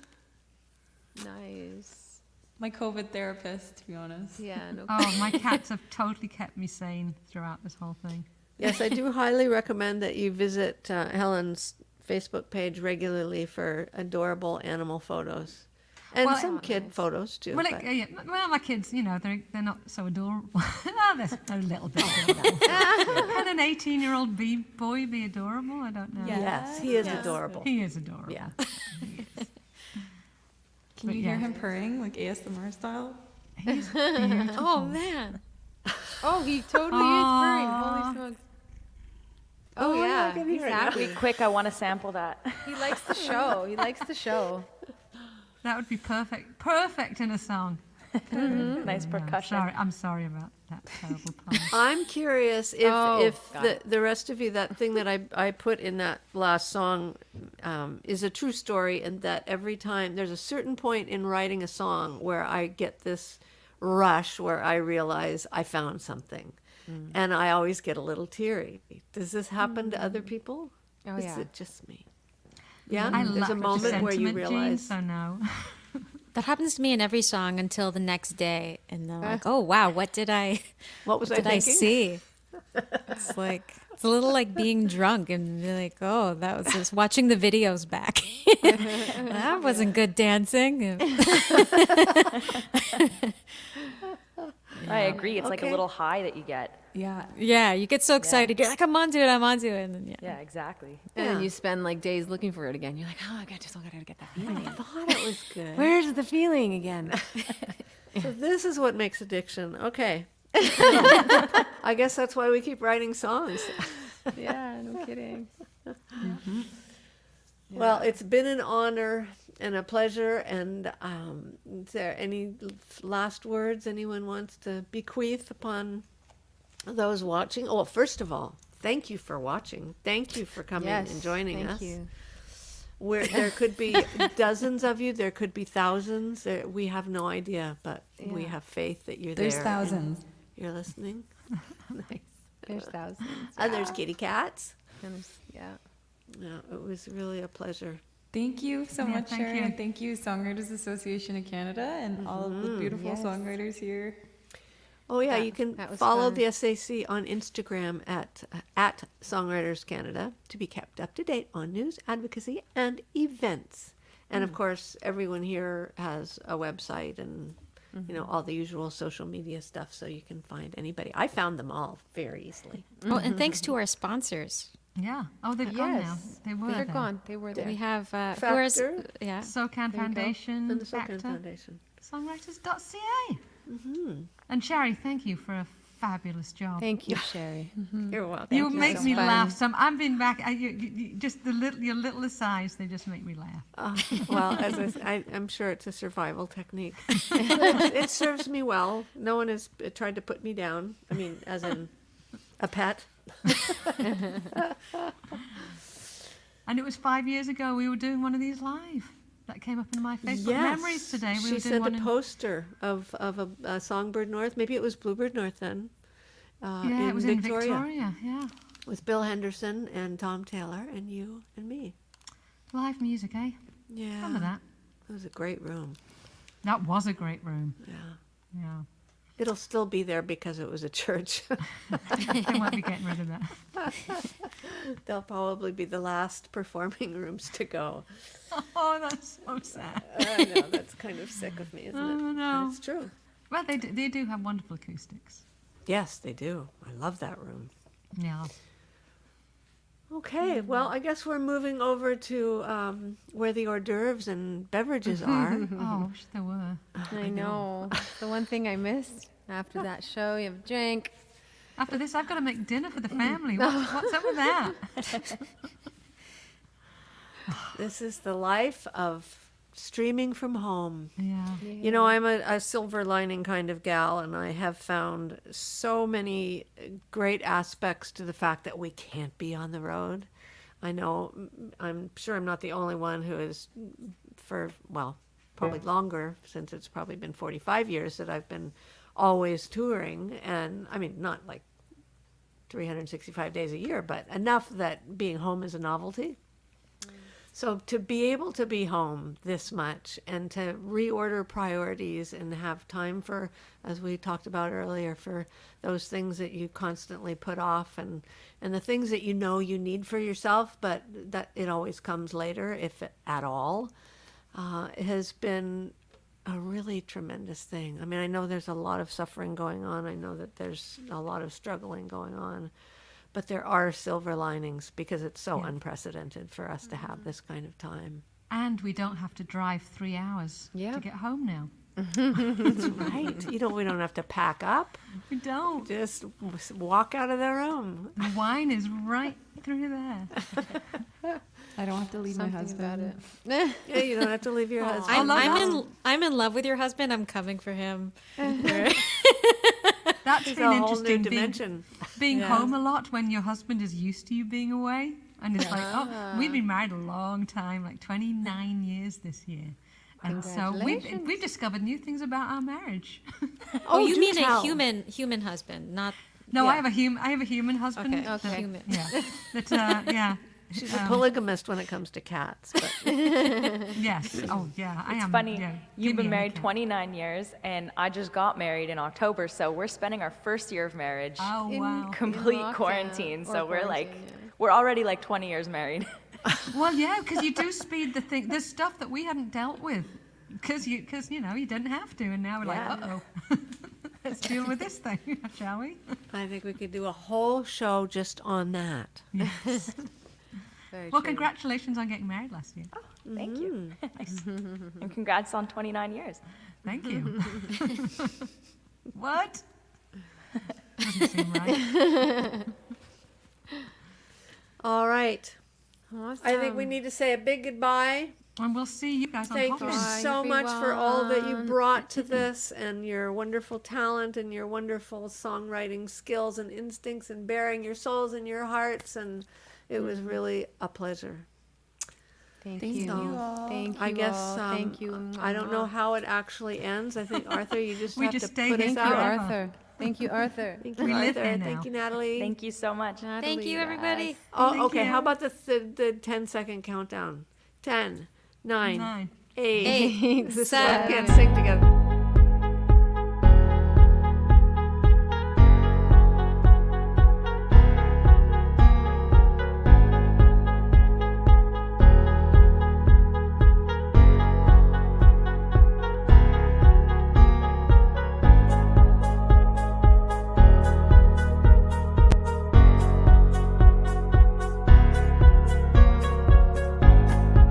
Nice. My COVID therapist, to be honest. Yeah. No. Oh, my cats have totally kept me sane throughout this whole thing. Yes, I do highly recommend that you visit Helen's Facebook page regularly for adorable animal photos. And Well, some kid photos too. Well, but- well, my kids, they're not so adorable. They're a little bit adorable. Can an 18-year-old boy be adorable? I don't know. yes, he is adorable. He is adorable. Yeah. Can But you hear yeah. him purring, like ASMR style? He's beautiful. Oh man. Oh, he totally is purring. Holy smokes. Oh, yeah. I can He's hear it now. happy. Quick, I want to sample that. He likes the show. He likes the show. That would be perfect. Perfect in a song. Nice percussion. I'm sorry about that terrible pun. I'm curious if the rest of you, that thing that I put in that last song is a true story, and that every time there's a certain point in writing a song where I get this rush where I realize I found something. And I always get a little teary. Does this happen to other people? Oh, Is yeah. it just me? Yeah, I there's a lack moment where you sentiment, Jean, realize. so no. That happens to me in every song until the next day, and then like, oh wow, what did I What was I did I thinking? see? It's like it's a little like being drunk and be like, oh, that was just watching the videos back. That wasn't good dancing. I agree. It's like a Okay. little high that you get. Yeah. Yeah, you get so excited. You're like, I'm onto it. I'm onto it. And then, Yeah, exactly. And then Yeah. you spend like days looking for it again. You're like, oh, I still gotta get that feeling. I thought it was good. Where's the feeling again? So this is what makes addiction. Okay. I guess that's why we keep writing songs. Yeah, no kidding. Well, it's been an honor and a pleasure. And is there any last words anyone wants to bequeath upon those watching? Oh, first of all, thank you for watching. Thank you for coming and joining us. Thank you. Where there could be dozens of you, there could be thousands. We have no idea, but we have faith that you're There's there. thousands. and You're listening. Nice. There's thousands. And there's kitty cats. And there's, yeah. Yeah, it was really a pleasure. Thank you so Yeah, much, thank Sharon, you. and thank you, Songwriters Association of Canada, and all of the beautiful songwriters here. Oh yeah, That- you can that was follow fun. the SAC on Instagram at Songwriters Canada to be kept up to date on news, advocacy, and events. And of course, everyone here has a website and all the usual social media stuff, so you can find anybody. I found them all very easily. Oh, and thanks to our sponsors. Yeah. Oh, they've gone now. Yes. They were They're there. gone. They were there. We have who are Factor. yeah. SOCAN Foundation, And the SOCAN Factor, Foundation. songwriters.ca. And Sherry, thank you for a fabulous job. Thank you, Sherry. You're welcome. You make so me fun. laugh. I've been back. Just your little asides, they just make me laugh. Well, I'm sure it's a survival technique. It serves me well. No one has tried to put me down. I mean, as in a pet. And it was 5 years ago we were doing one of these live. That came up in my Facebook memories today. We She were doing sent one a poster of a Songbird North. Maybe it was Bluebird North then. yeah, it was in Victoria. Yeah. With Bill Henderson and Tom Taylor and you and me. Live music, eh? Yeah. Remember that? It was a great room. That was a great room. Yeah. Yeah. It'll still be there because it was a church. They won't be getting rid of that. They'll probably be the last performing rooms to go. Oh, that's so sad. I know, that's kind of sick of me, isn't it? Oh, no. But it's true. Well, they do have wonderful acoustics. Yes, they do. I love that room. Yeah. Okay, well, I guess we're moving over to where the hors d'oeuvres and beverages are. Oh, I wish there were. I know. It's the one thing I missed after that show. You have a drink. After this, I've got to make dinner for the family. What's up with that? This is the life of streaming from home. Yeah. You know, I'm a silver lining kind of gal, and I have found so many great aspects to the fact that we can't be on the road. I know, I'm sure I'm not the only one who is, probably longer, since it's probably been 45 years that I've been always touring. And I mean, not like 365 days a year, but enough that being home is a novelty. So to be able to be home this much and to reorder priorities and have time for, as we talked about earlier, for those things that you constantly put off and the things that you know you need for yourself, but that it always comes later, if at all, has been a really tremendous thing. I mean, I know there's a lot of suffering going on. I know that there's a lot of struggling going on. But there are silver linings because it's so unprecedented for us to have this kind of time. And we don't have to drive 3 hours to get home now. That's right. We don't have to pack up. We don't. Just walk out of the room. The wine is right through there. I don't have to leave my husband. Yeah, you don't have to leave your husband. I'm in love with your husband. I'm coming for him. That's It's been a whole new interesting dimension. being home a lot when your husband is used to you being away. And it's like, oh, we've been married a long time, like 29 years this year. And so we've discovered new things about our marriage. Oh, you do mean tell. a human husband, not No, I have a human husband. okay. that- Human. Yeah. Yeah. She's a polygamist when it comes to cats. But Yes. Oh, yeah. I It's am. funny. Yeah. You've Give me been a married cat. 29 years, and I just got married in October, so we're spending our first year of marriage Oh, wow. complete lockdown quarantine. or So we're like, quarantine, yeah. we're already like 20 years married. Well, yeah, because you do speed the thing. There's stuff that we hadn't dealt with because you didn't have to, and now we're like, uh-oh. Let's deal with this thing, shall we? I think we could do a whole show just on that. Yes. Very Well, true. congratulations on getting married last year. Thank you. Nice. And congrats on 29 years. Thank you. What? Doesn't seem right. All right. Awesome. I think we need to say a big goodbye. And we'll see you guys on Thank you Halloween. so much for all that you everyone. brought to this and your wonderful talent and your wonderful songwriting skills and instincts and bearing your souls in your hearts. And it was really a pleasure. Thank you. Thank you. I guess all. Thank you. I don't know how it actually ends. I think, Arthur, you just We have just to stay put us here Thank you, out. forever. Arthur. Thank you, Arthur. Thank you, We live Arthur. here Thank now. you, Natalie. Thank you so much. Thank you, everybody. Oh, Thank okay. you. How about the 10-second countdown? 10, 9, 9. 8. Eight, This is why we can't sing together.